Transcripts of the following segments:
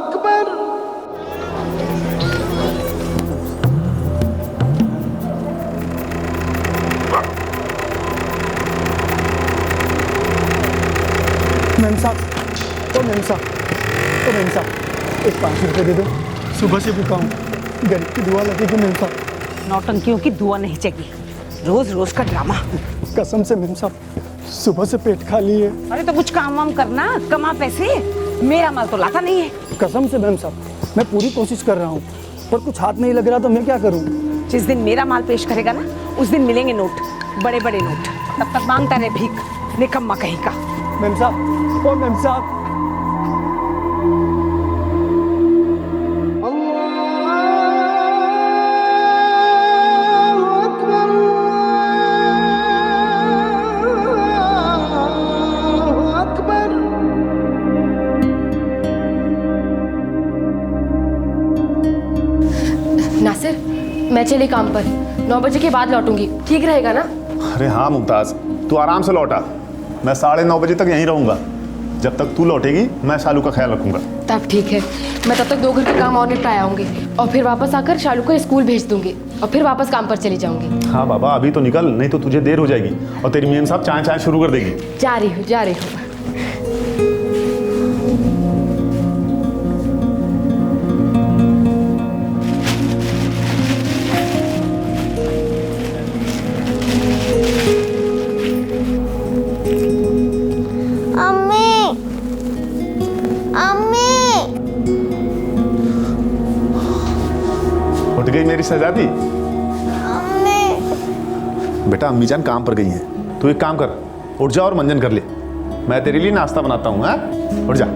Akbar. Ma'am साहब, ओ ma'am साहब, ओ ma'am साहब, एक 5 रुपये दे दो। सुबह से भूखा हूँ, गरीब की दुआ लगेगी मैम साहब। नौटंकियों की दुआ नहीं चाहिए, रोज रोज का ड्रामा। कसम से मैम साहब, सुबह से पेट खाली है। अरे तो कुछ काम वाम करना, कमा पैसे। मेरा माल तो लाता नहीं है। कसम से मैम साहब, मैं पूरी कोशिश कर रहा हूँ, पर कुछ हाथ नहीं लग रहा तो मैं क्या करूँ? जिस दिन मेरा माल पेश करेगा ना, उस दिन मिलेंगे नोट, बड़े बड़े नोट। तब तक मांगता रहे भीख, निकम्मा कहीं का। मैम साहब, ओ मैम साहब। नासिर, मैं चली काम पर, 9 बजे के बाद लौटूंगी, ठीक रहेगा ना? अरे हाँ मुमताज, तू आराम से लौटा। मैं 9:30 बजे तक यहीं रहूंगा। जब तक तू लौटेगी मैं शालू का ख्याल रखूंगा। तब ठीक है, मैं तब तक 2 घर के काम और निपटा आऊंगी और फिर वापस आकर शालू को स्कूल भेज दूंगी और फिर वापस काम पर चली जाऊंगी। हाँ बाबा, अभी तो निकल, नहीं तो तुझे देर हो जाएगी और तेरी मियां साहब चाय चाय शुरू कर देगी। जा रही हूँ, जा रही हूँ। उठ गई मेरी शहजादी? बेटा अम्मी जान काम पर गई हैं। तू एक काम कर, उठ जा और मंजन कर ले। मैं तेरे लिए नाश्ता बनाता हूँ। हाँ, उठ जा।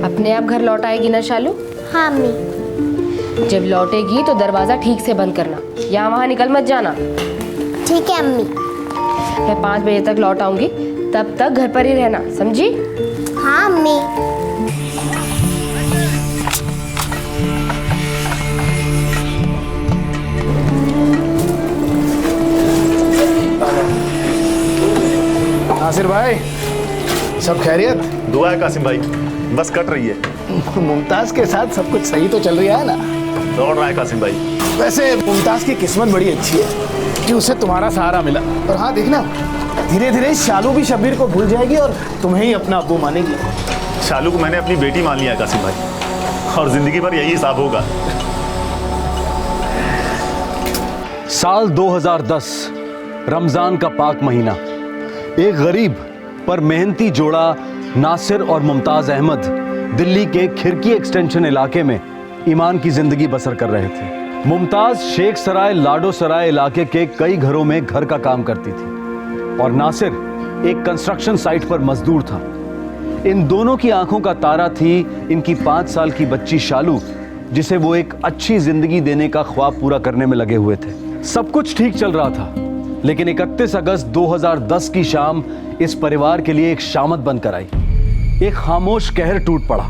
अपने आप घर लौट आएगी ना शालू? हाँ अम्मी। जब लौटेगी तो दरवाजा ठीक से बंद करना, यहाँ वहाँ निकल मत जाना। ठीक है अम्मी। मैं 5 बजे तक लौट आऊंगी, तब तक घर पर ही रहना, समझी? हाँ अम्मी। नासिर भाई, सब खैरियत? दुआ है कासिम भाई, बस कट रही है। मुमताज के साथ सब कुछ सही तो चल रहा है ना? दौड़ रहा है कासिम भाई। वैसे मुमताज की किस्मत बड़ी अच्छी है कि उसे तुम्हारा सहारा मिला। और हाँ देखना, धीरे धीरे शालू भी शब्बीर को भूल जाएगी और तुम्हें ही अपना अब्बू मानेगी। शालू को मैंने अपनी बेटी मान लिया है कासिम भाई, और जिंदगी भर यही हिसाब होगा। साल 2010, रमजान का पाक महीना। एक गरीब पर मेहनती जोड़ा नासिर और मुमताज अहमद दिल्ली के खिरकी एक्सटेंशन इलाके में ईमान की जिंदगी बसर कर रहे थे। मुमताज शेख सराय लाडो सराय इलाके के कई घरों में घर का काम करती थी और नासिर एक कंस्ट्रक्शन साइट पर मजदूर था। इन दोनों की आंखों का तारा थी इनकी 5 साल की बच्ची शालू, जिसे वो एक अच्छी जिंदगी देने का ख्वाब पूरा करने में लगे हुए थे। सब कुछ ठीक चल रहा था, लेकिन 31 अगस्त 2010 की शाम इस परिवार के लिए एक शामत बनकर आई। एक खामोश कहर टूट पड़ा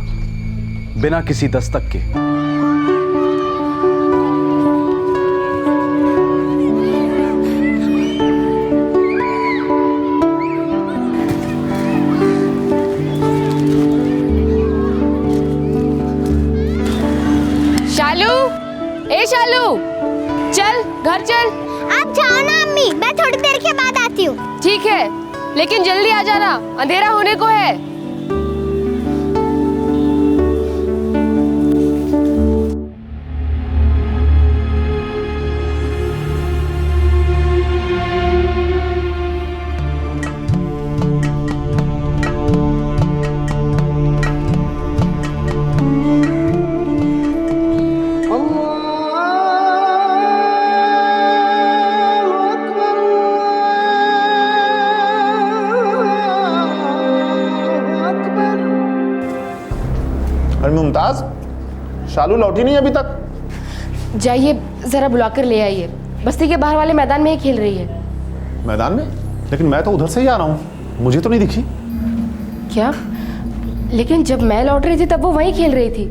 बिना किसी दस्तक के। शालू, ए शालू, चल घर चल। आप जाओ ना अम्मी, मैं थोड़ी देर के बाद आती हूँ। ठीक है, लेकिन जल्दी आ जाना, अंधेरा होने को है। अरे मुमताज, शालू लौटी नहीं अभी तक। जाइए ज़रा बुलाकर ले आइए, बस्ती के बाहर वाले मैदान में ही खेल रही है। मैदान में? लेकिन मैं तो उधर से ही आ रहा हूँ, मुझे तो नहीं दिखी। क्या? लेकिन जब मैं लौट रही थी तब वो वहीं खेल रही थी।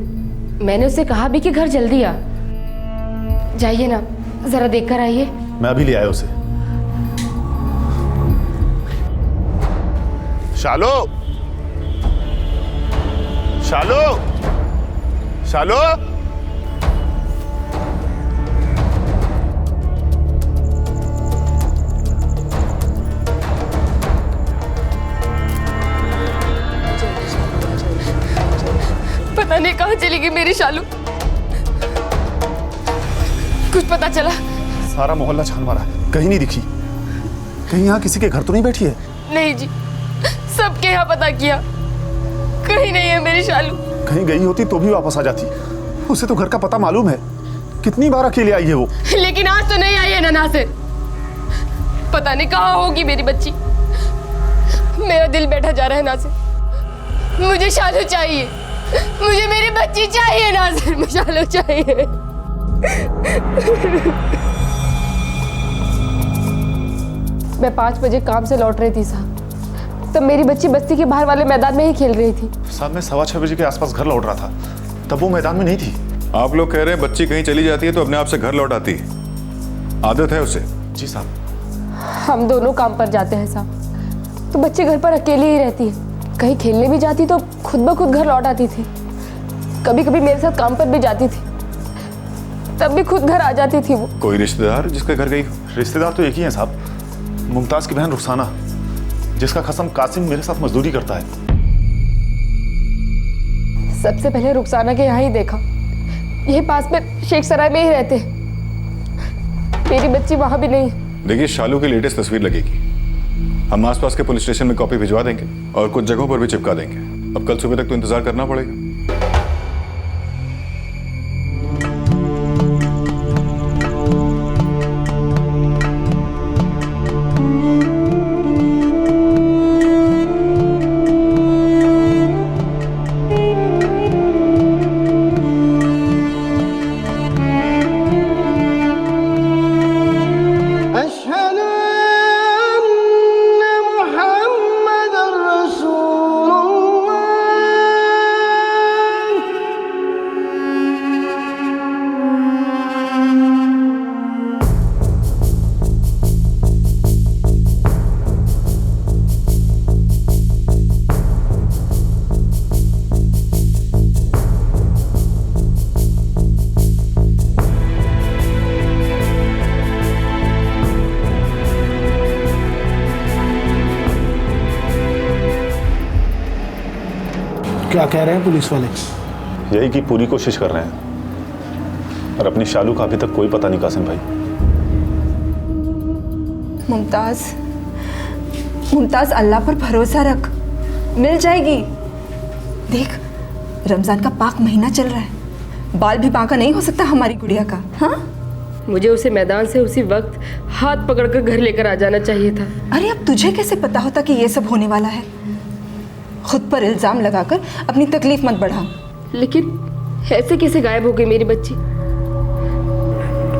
मैंने उससे कहा भी कि घर जल्दी आ। जाइए ना, ज़रा देख कर आइए। मैं अभी ले आया उसे। शालो, शालो, शालो। पता नहीं कहाँ चली गई मेरी शालू। कुछ पता चला? सारा मोहल्ला छान मारा, कहीं नहीं दिखी। कहीं यहाँ किसी के घर तो नहीं बैठी है? नहीं जी, सबके यहाँ पता किया, कहीं नहीं है मेरी शालू। कहीं गई होती तो भी वापस आ जाती। उसे तो घर का पता मालूम है, कितनी बार अकेले आई है वो। लेकिन आज तो नहीं आई है ना से। पता नहीं कहाँ होगी मेरी बच्ची। मेरा दिल बैठा जा रहा है ना से। मुझे शालू चाहिए, मुझे मेरी बच्ची चाहिए नाज़िर, मुझे शालू चाहिए। मैं 5 बजे काम से लौट रही थी साहब, तब मेरी बच्ची बस्ती के बाहर वाले मैदान में ही खेल रही थी। साहब मैं 6:15 बजे के आसपास घर लौट रहा था, तब वो मैदान में नहीं थी। आप लोग कह रहे हैं बच्ची कहीं चली जाती है तो अपने आप से घर लौट आती है, आदत है उसे। जी साहब। हम दोनों काम पर जाते हैं साहब, तो बच्ची घर पर अकेली ही रहती है। कहीं खेलने भी जाती तो खुद ब खुद घर लौट आती थी। कभी कभी मेरे साथ काम पर भी जाती थी, तब भी खुद घर आ जाती थी वो। कोई रिश्तेदार जिसके घर गई? रिश्तेदार तो एक ही है साहब, मुमताज की बहन रुखसाना, जिसका खसम कासिम मेरे साथ मजदूरी करता है। सबसे पहले रुखसाना के यहाँ ही देखा, यही पास में शेख सराय में ही रहते हैं। मेरी बच्ची वहां भी नहीं है। देखिए शालू की लेटेस्ट तस्वीर लगेगी, हम आसपास के पुलिस स्टेशन में कॉपी भिजवा देंगे और कुछ जगहों पर भी चिपका देंगे। अब कल सुबह तक तो इंतजार करना पड़ेगा। क्या कह रहे हैं पुलिस वाले? यही की पूरी कोशिश कर रहे हैं, और अपनी शालू का अभी तक कोई पता नहीं कासिम भाई। मुमताज, मुमताज अल्लाह पर भरोसा रख, मिल जाएगी। देख, रमजान का पाक महीना चल रहा है, बाल भी बांका नहीं हो सकता हमारी गुड़िया का। हाँ, मुझे उसे मैदान से उसी वक्त हाथ पकड़कर घर लेकर आ जाना चाहिए था। अरे अब तुझे कैसे पता होता कि ये सब होने वाला है? खुद पर इल्जाम लगाकर अपनी तकलीफ मत बढ़ा। लेकिन ऐसे कैसे गायब हो गई मेरी बच्ची?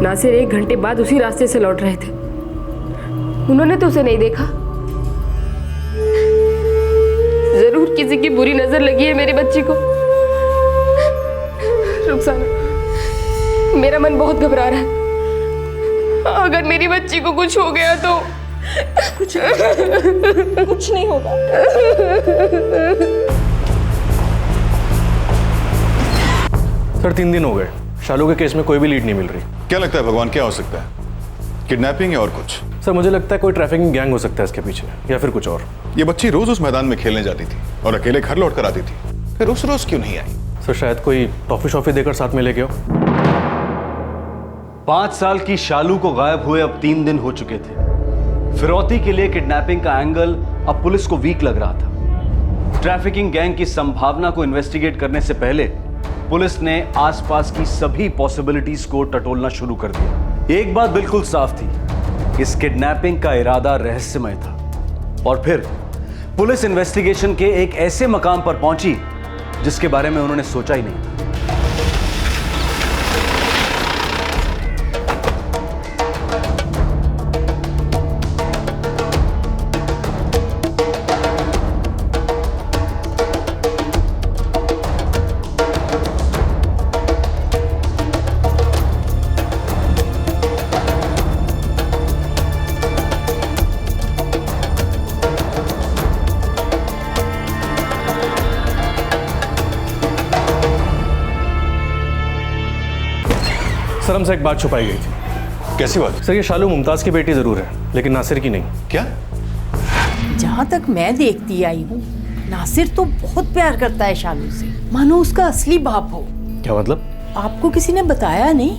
नासिर 1 घंटे बाद उसी रास्ते से लौट रहे थे, उन्होंने तो उसे नहीं देखा। जरूर किसी की बुरी नजर लगी है मेरी बच्ची को। रुखसाना, मेरा मन बहुत घबरा रहा है। अगर मेरी बच्ची को कुछ हो गया तो कुछ नहीं होगा। सर 3 दिन हो गए, शालू के केस में कोई भी लीड नहीं मिल रही। क्या लगता है भगवान, क्या हो सकता है? किडनैपिंग या और कुछ? सर मुझे लगता है कोई ट्रैफिकिंग गैंग हो सकता है इसके पीछे, या फिर कुछ और। ये बच्ची रोज उस मैदान में खेलने जाती थी और अकेले घर लौट कर आती थी, फिर उस रोज क्यों नहीं आई? सर शायद कोई टॉफी शॉफी देकर साथ में ले गया। 5 साल की शालू को गायब हुए अब 3 दिन हो चुके थे। फिरौती के लिए किडनैपिंग का एंगल अब पुलिस को वीक लग रहा था। ट्रैफिकिंग गैंग की संभावना को इन्वेस्टिगेट करने से पहले पुलिस ने आसपास की सभी पॉसिबिलिटीज को टटोलना शुरू कर दिया। एक बात बिल्कुल साफ थी, इस किडनैपिंग का इरादा रहस्यमय था। और फिर पुलिस इन्वेस्टिगेशन के एक ऐसे मकाम पर पहुंची जिसके बारे में उन्होंने सोचा ही नहीं। सर हमसे एक बात छुपाई गई थी। कैसी बात? सर ये शालू मुमताज़ की बेटी ज़रूर है, लेकिन नासिर की नहीं। क्या? जहाँ तक मैं देखती आई हूँ, नासिर तो बहुत प्यार करता है शालू से, मानो उसका असली बाप हो। क्या मतलब? आपको किसी ने बताया नहीं?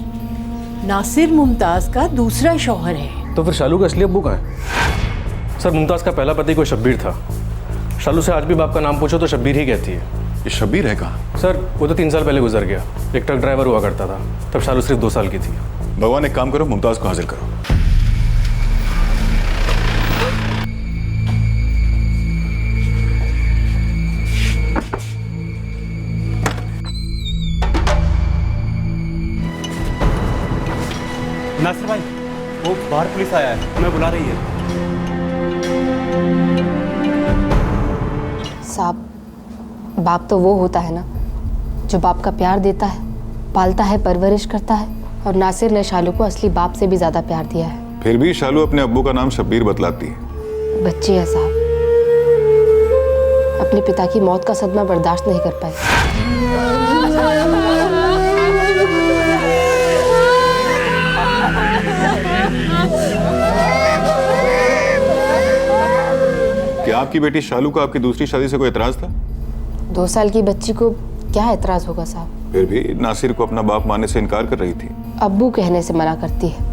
नासिर मुमताज़ का दूसरा शौहर है। तो फिर शालू का असली अब्बू कहाँ है? सर मुमताज़ का पहला पति कोई शब्बीर था। शालू से आज भी बाप का नाम पूछो तो शब्बीर ही कहती है। ये शब्बीर है कहाँ? सर वो तो 3 साल पहले गुजर गया। एक ट्रक ड्राइवर हुआ करता था, तब शालू सिर्फ 2 साल की थी। भगवान एक काम करो, मुमताज़ को हाजिर करो। नासिर भाई, वो बाहर पुलिस आया है, हमें बुला रही है। साहब, बाप तो वो होता है ना जो बाप का प्यार देता है, पालता है, परवरिश करता है, और नासिर ने शालू को असली बाप से भी ज्यादा प्यार दिया है। फिर भी शालू अपने अब्बू का नाम शब्बीर बतलाती है। बच्ची है साहब, अपने पिता की मौत का सदमा बर्दाश्त नहीं कर पाई। क्या आपकी बेटी शालू का आपकी दूसरी शादी से कोई एतराज था? 2 साल की बच्ची को क्या एतराज होगा साहब? फिर भी नासिर को अपना बाप मानने से इनकार कर रही थी। अब्बू कहने से मना करती है।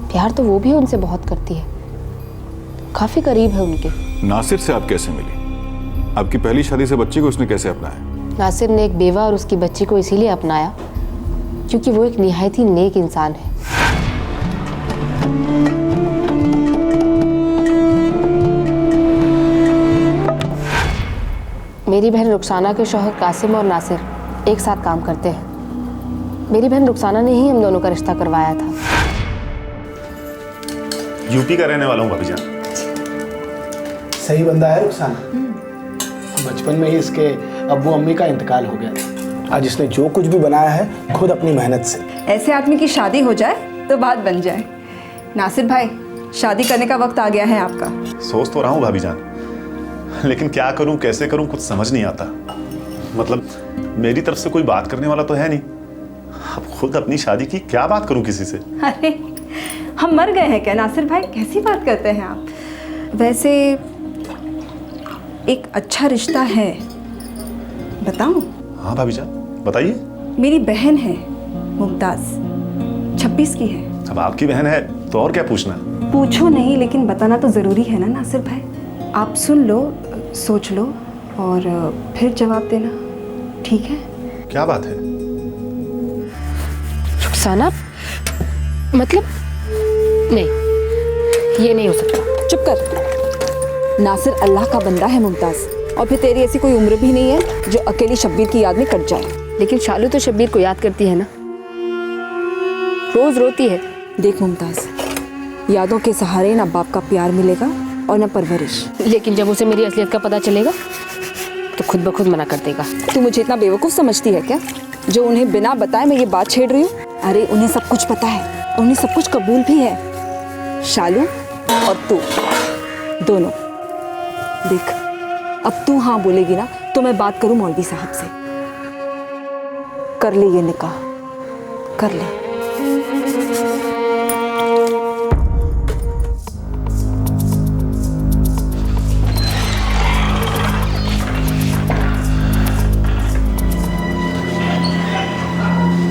प्यार तो वो भी उनसे बहुत करती है, काफी करीब है उनके। नासिर से आप कैसे मिली? आपकी पहली शादी से बच्ची को उसने कैसे अपनाया? नासिर ने एक बेवा और उसकी बच्ची को इसीलिए अपनाया क्योंकि वो एक निहायत ही नेक इंसान है। मेरी बहन रुखसाना के शौहर कासिम और नासिर एक साथ काम करते हैं। मेरी बहन रुखसाना ने ही हम दोनों का रिश्ता करवाया था। यूपी का रहने वाला हूँ भाभी जान। सही बंदा है रुखसाना। बचपन में ही इसके अब्बू अम्मी का इंतकाल हो गया। आज इसने जो कुछ भी बनाया है खुद अपनी मेहनत से। ऐसे आदमी की शादी हो जाए तो बात बन जाए। नासिर भाई, शादी करने का वक्त आ गया है आपका। सोच तो रहा हूँ भाभी जान, लेकिन क्या करूं, कैसे करूं, कुछ समझ नहीं आता। मतलब मेरी तरफ से कोई बात करने वाला तो है नहीं। अब खुद अपनी शादी की क्या बात करूं किसी से? अरे हम मर गए हैं क्या नासिर भाई? कैसी बात करते हैं आप? वैसे एक अच्छा रिश्ता है, बताऊं? हाँ भाभी जान बताइए। मेरी बहन है मुमताज, 26 की है। अब आपकी बहन है तो और क्या पूछना? पूछो नहीं, लेकिन बताना तो जरूरी है ना नासिर भाई। आप सुन लो, सोच लो और फिर जवाब देना, ठीक है? क्या बात है? रुखसाना, मतलब नहीं, ये नहीं हो सकता। चुप कर। नासिर अल्लाह का बंदा है मुमताज, और फिर तेरी ऐसी कोई उम्र भी नहीं है जो अकेली शब्बीर की याद में कट जाए। लेकिन शालू तो शब्बीर को याद करती है ना, रोज रोती है। देख मुमताज, यादों के सहारे ना बाप का प्यार मिलेगा और ना परवरिश। लेकिन जब उसे मेरी असलियत का पता चलेगा तो खुद ब खुद मना कर देगा। तू मुझे इतना बेवकूफ़ समझती है क्या जो उन्हें बिना बताए मैं ये बात छेड़ रही हूँ? अरे उन्हें सब कुछ पता है, उन्हें सब कुछ कबूल भी है। शालू और तू दोनों। देख, अब तू हाँ बोलेगी ना तो मैं बात करूँ मौलवी साहब से। कर ले ये निकाह, कर ले।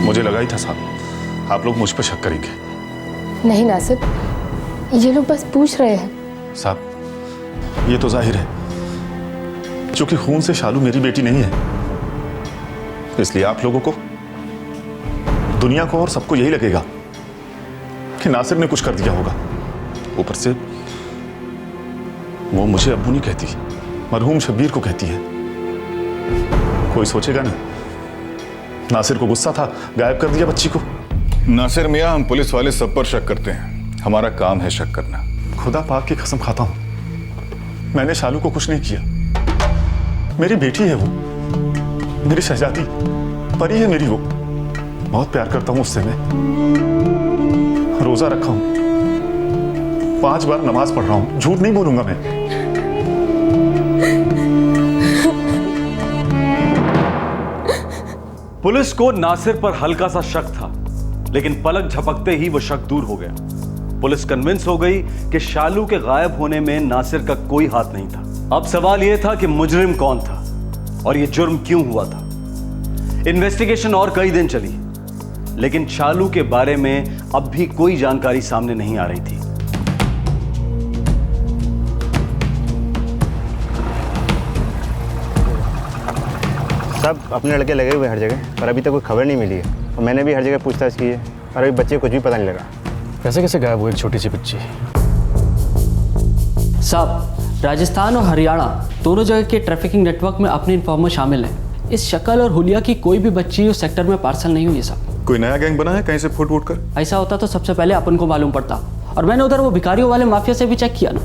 मुझे लगा ही था साहब आप लोग मुझ पर शक करेंगे। नहीं नासिर, ये लोग बस पूछ रहे हैं। साहब ये तो जाहिर है, चूंकि खून से शालू मेरी बेटी नहीं है, इसलिए आप लोगों को, दुनिया को और सबको यही लगेगा कि नासिर ने कुछ कर दिया होगा। ऊपर से वो मुझे अब्बू नहीं कहती, मरहूम शब्बीर को कहती है। कोई सोचेगा नहीं। नासिर को गुस्सा था, गायब कर दिया बच्ची को। नासिर मियाँ, हम पुलिस वाले सब पर शक करते हैं, हमारा काम है शक करना। खुदा पाक की कसम खाता हूं, मैंने शालू को कुछ नहीं किया। मेरी बेटी है वो, मेरी शहजादी, परी है मेरी वो। बहुत प्यार करता हूं उससे मैं। रोजा रखा हूं, 5 बार नमाज पढ़ रहा हूं, झूठ नहीं बोलूंगा मैं। पुलिस को नासिर पर हल्का सा शक था, लेकिन पलक झपकते ही वो शक दूर हो गया। पुलिस कन्विंस हो गई कि शालू के गायब होने में नासिर का कोई हाथ नहीं था। अब सवाल यह था कि मुजरिम कौन था और यह जुर्म क्यों हुआ था। इन्वेस्टिगेशन और कई दिन चली, लेकिन शालू के बारे में अब भी कोई जानकारी सामने नहीं आ रही थी। सब अपने लड़के लगे हुए हर जगह, पर अभी तक कोई खबर नहीं मिली है। और मैंने भी हर जगह पूछताछ की है, और अभी बच्चे को कुछ भी पता नहीं लगा। कैसे कैसे गायब हुई एक छोटी सी बच्ची? साहब, राजस्थान और हरियाणा दोनों जगह के ट्रैफिकिंग नेटवर्क में अपने इन्फॉर्मर शामिल हैं। इस शक्ल और हुलिया की कोई भी बच्ची उस सेक्टर में पार्सल नहीं हुई है साहब। कोई नया गैंग बना है कहीं से फूट फूट कर? ऐसा होता तो सबसे पहले अपन को मालूम पड़ता, और मैंने उधर वो भिखारियों वाले माफिया से भी चेक किया ना,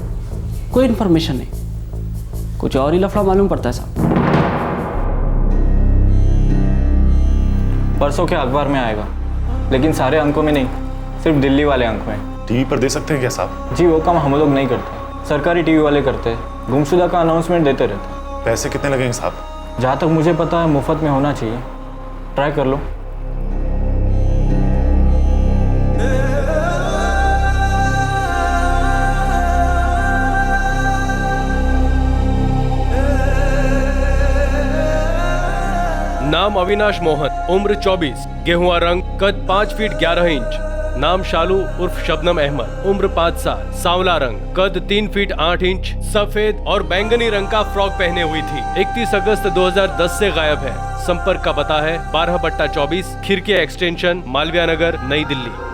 कोई इन्फॉर्मेशन नहीं। कुछ और ही लफड़ा मालूम पड़ता है साहब। परसों के अखबार में आएगा, लेकिन सारे अंकों में नहीं, सिर्फ दिल्ली वाले अंक में। टीवी पर दे सकते हैं क्या साहब? जी, वो काम हम लोग नहीं करते, सरकारी टीवी वाले करते हैं। गुमशुदा का अनाउंसमेंट देते रहते हैं। पैसे कितने लगेंगे साहब? जहाँ तक मुझे पता है मुफ्त में होना चाहिए, ट्राई कर लो। नाम अविनाश मोहन, उम्र 24, गेहुआ रंग, कद 5 फीट 11 इंच। नाम शालू उर्फ शबनम अहमद, उम्र 5 साल, सांवला रंग, कद 3 फीट 8 इंच, सफेद और बैंगनी रंग का फ्रॉक पहने हुई थी। 31 अगस्त 2010 से गायब है। संपर्क का पता है 12/24, खिरकी एक्सटेंशन, मालवीय नगर, नई दिल्ली।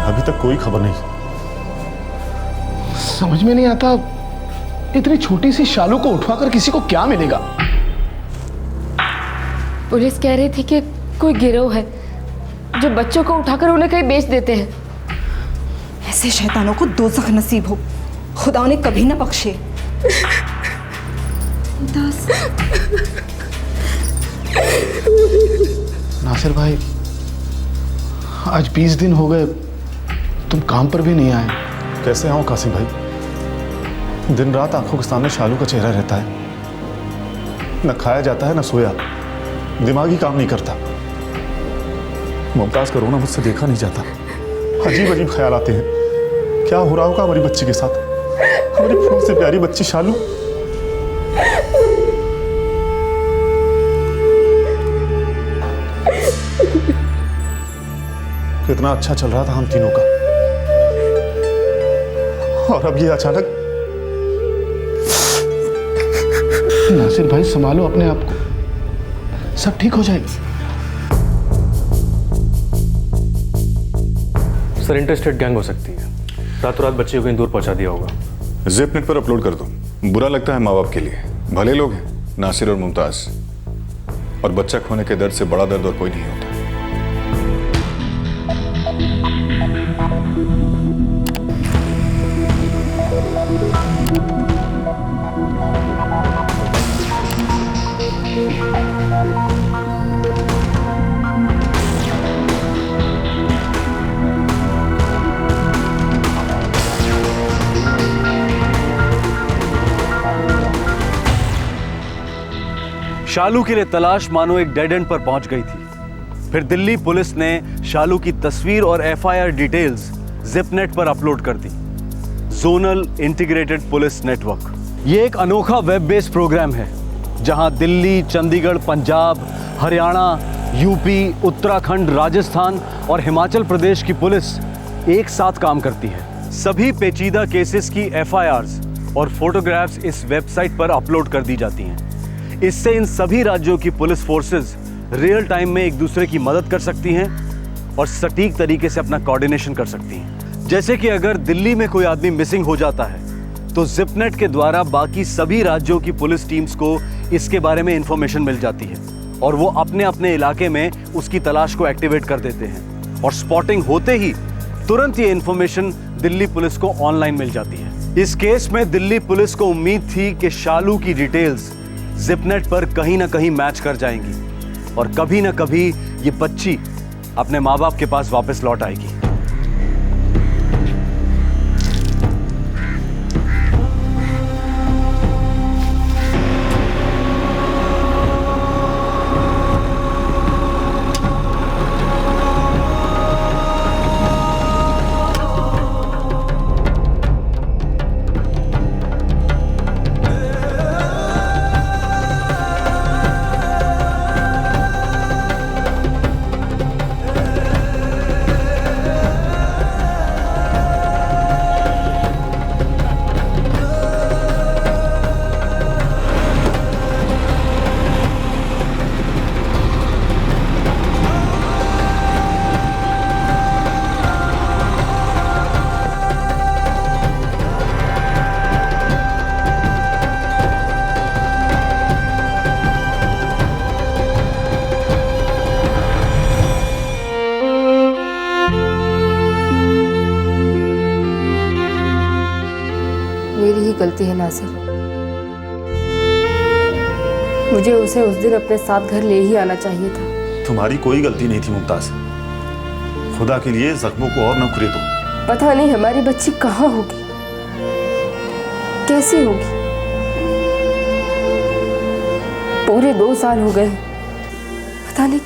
अभी तक कोई खबर नहीं। समझ में नहीं आता, इतनी छोटी सी शालू को उठवाकर किसी को क्या मिलेगा? पुलिस कह रही थी कि कोई गिरोह है जो बच्चों को उठाकर उन्हें कहीं बेच देते हैं। ऐसे शैतानों को दोज़ख नसीब हो, खुदा उन्हें कभी ना बख्शे। नासिर भाई, आज 20 दिन हो गए, तुम काम पर भी नहीं आए। कैसे आऊं कासिम भाई? दिन रात आंखों के सामने शालू का चेहरा रहता है। न खाया जाता है न सोया, दिमाग ही काम नहीं करता। मुमताज का रोना मुझसे देखा नहीं जाता। अजीब अजीब ख्याल आते हैं, क्या हो रहा होगा हमारी बच्ची के साथ, हमारी फूल से प्यारी बच्ची शालू। कितना अच्छा चल रहा था हम तीनों का, और अब ये अचानक। नासिर भाई, संभालो अपने आप को, सब ठीक हो जाएगा। सर, इंटरस्टेट गैंग हो सकती है, रातों रात बच्चे को कहीं दूर पहुंचा दिया होगा। ज़िपनेट पर अपलोड कर दो। बुरा लगता है माँ बाप के लिए, भले लोग हैं नासिर और मुमताज, और बच्चा खोने के दर्द से बड़ा दर्द और कोई नहीं होता। शालू के लिए तलाश मानो एक डेड एंड पर पहुंच गई थी। फिर दिल्ली पुलिस ने शालू की तस्वीर और एफआईआर डिटेल्स ज़िपनेट पर अपलोड कर दी। जोनल इंटीग्रेटेड पुलिस नेटवर्क, ये एक अनोखा वेब बेस्ड प्रोग्राम है जहां दिल्ली, चंडीगढ़, पंजाब, हरियाणा, यूपी, उत्तराखंड, राजस्थान और हिमाचल प्रदेश की पुलिस एक साथ काम करती है। सभी पेचीदा केसेस की एफआईआर्स और फोटोग्राफ्स इस वेबसाइट पर अपलोड कर दी जाती हैं। इससे इन सभी राज्यों की पुलिस फोर्सेस रियल टाइम में एक दूसरे की मदद कर सकती हैं और सटीक तरीके से अपना कोऑर्डिनेशन कर सकती हैं। जैसे कि अगर दिल्ली में कोई आदमी मिसिंग हो जाता है तो जिपनेट के द्वारा बाकी सभी राज्यों की पुलिस टीम्स को इसके बारे में इंफॉर्मेशन मिल जाती है और वो अपने अपने इलाके में उसकी तलाश को एक्टिवेट कर देते हैं और स्पॉटिंग होते ही तुरंत ये इंफॉर्मेशन दिल्ली पुलिस को ऑनलाइन मिल जाती है। इस केस में दिल्ली पुलिस को उम्मीद थी कि शालू की डिटेल्स जिपनेट पर कहीं ना कहीं मैच कर जाएंगी और कभी ना कभी ये बच्ची अपने माँ बाप के पास वापस लौट आएगी। मेरी ही गलती है नासिर। मुझे उसे उस दिन अपने साथ घर ले ही आना चाहिए था। तुम्हारी कोई गलती नहीं थी मुमताज। खुदा के लिए जख्मों को और न कुरेदो। पता नहीं हमारी बच्ची कहाँ होगी, कैसी होगी। पूरे 2 साल हो गए, पता नहीं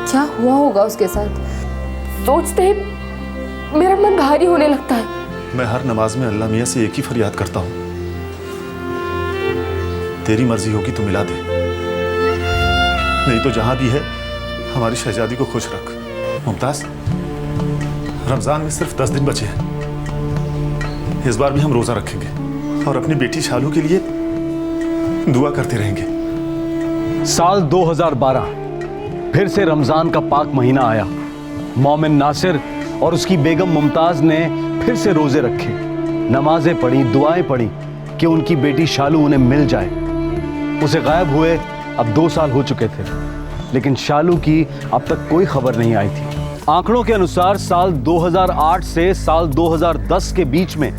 क्या हुआ होगा उसके साथ। सोचते ही मेरा मन भारी होने लगता है। मैं हर नमाज में अल्लाह मियाँ से एक ही फरियाद करता हूँ, तेरी मर्जी होगी तो मिला दे, नहीं तो जहां भी है हमारी शहजादी को खुश रख। मुमताज, रमजान में सिर्फ 10 दिन बचे हैं। इस बार भी हम रोजा रखेंगे और अपनी बेटी शालू के लिए दुआ करते रहेंगे। साल 2012 फिर से रमजान का पाक महीना आया। मोमिन नासिर और उसकी बेगम मुमताज ने फिर से रोजे रखे, नमाजें पढ़ी, दुआएं पढ़ी कि उनकी बेटी शालू उन्हें मिल जाए। उसे गायब हुए अब 2 साल हो चुके थे, लेकिन शालू की अब तक कोई खबर नहीं आई थी। आंकड़ों के अनुसार साल 2008 से साल 2010 के बीच में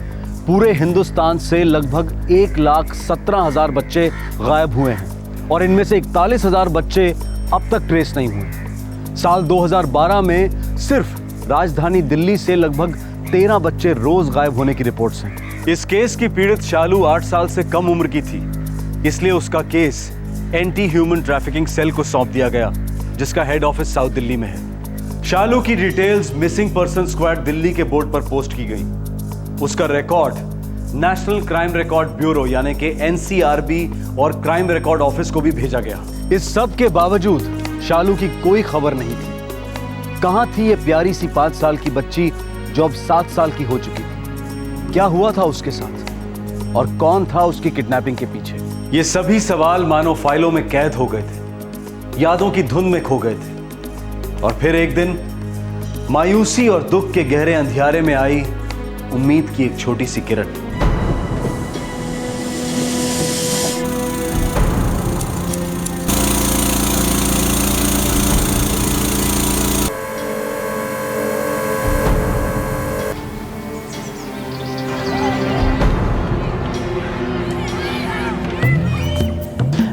पूरे हिंदुस्तान से लगभग 1,17,000 बच्चे गायब हुए हैं और इनमें से 41,000 बच्चे अब तक ट्रेस नहीं हुए। साल 2012 में सिर्फ राजधानी दिल्ली से लगभग 13 बच्चे रोज गायब होने की रिपोर्ट्स हैं। इस केस की पीड़ित शालू 8 साल से कम उम्र की थी, इसलिए उसका case anti human trafficking cell को सौंप दिया गया, जिसका हेड ऑफिस साउथ दिल्ली में है। शालू की details missing person squad Delhi के बोर्ड पर पोस्ट की गई। उसका record national crime record bureau यानी कि एनसीआरबी और क्राइम रिकॉर्ड ऑफिस को भी भेजा गया। इस सब के बावजूद शालू की कोई खबर नहीं थी। कहां थी ये प्यारी सी 5 साल की बच्ची जो अब 7 साल की हो चुकी थी? क्या हुआ था उसके साथ और कौन था उसकी किडनैपिंग के पीछे? ये सभी सवाल मानो फाइलों में कैद हो गए थे, यादों की धुन में खो गए थे। और फिर एक दिन मायूसी और दुख के गहरे अंधियारे में आई उम्मीद की एक छोटी सी किरण।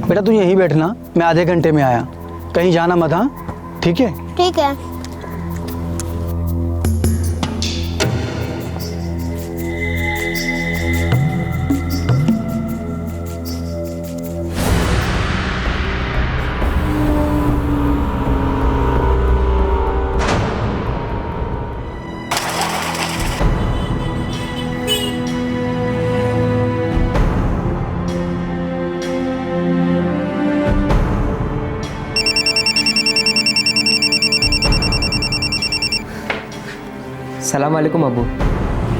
बेटा तू यहीं बैठना, मैं आधे घंटे में आया, कहीं जाना मत। हाँ ठीक है? ठीक है। सलाम वालेकुम अब्बू।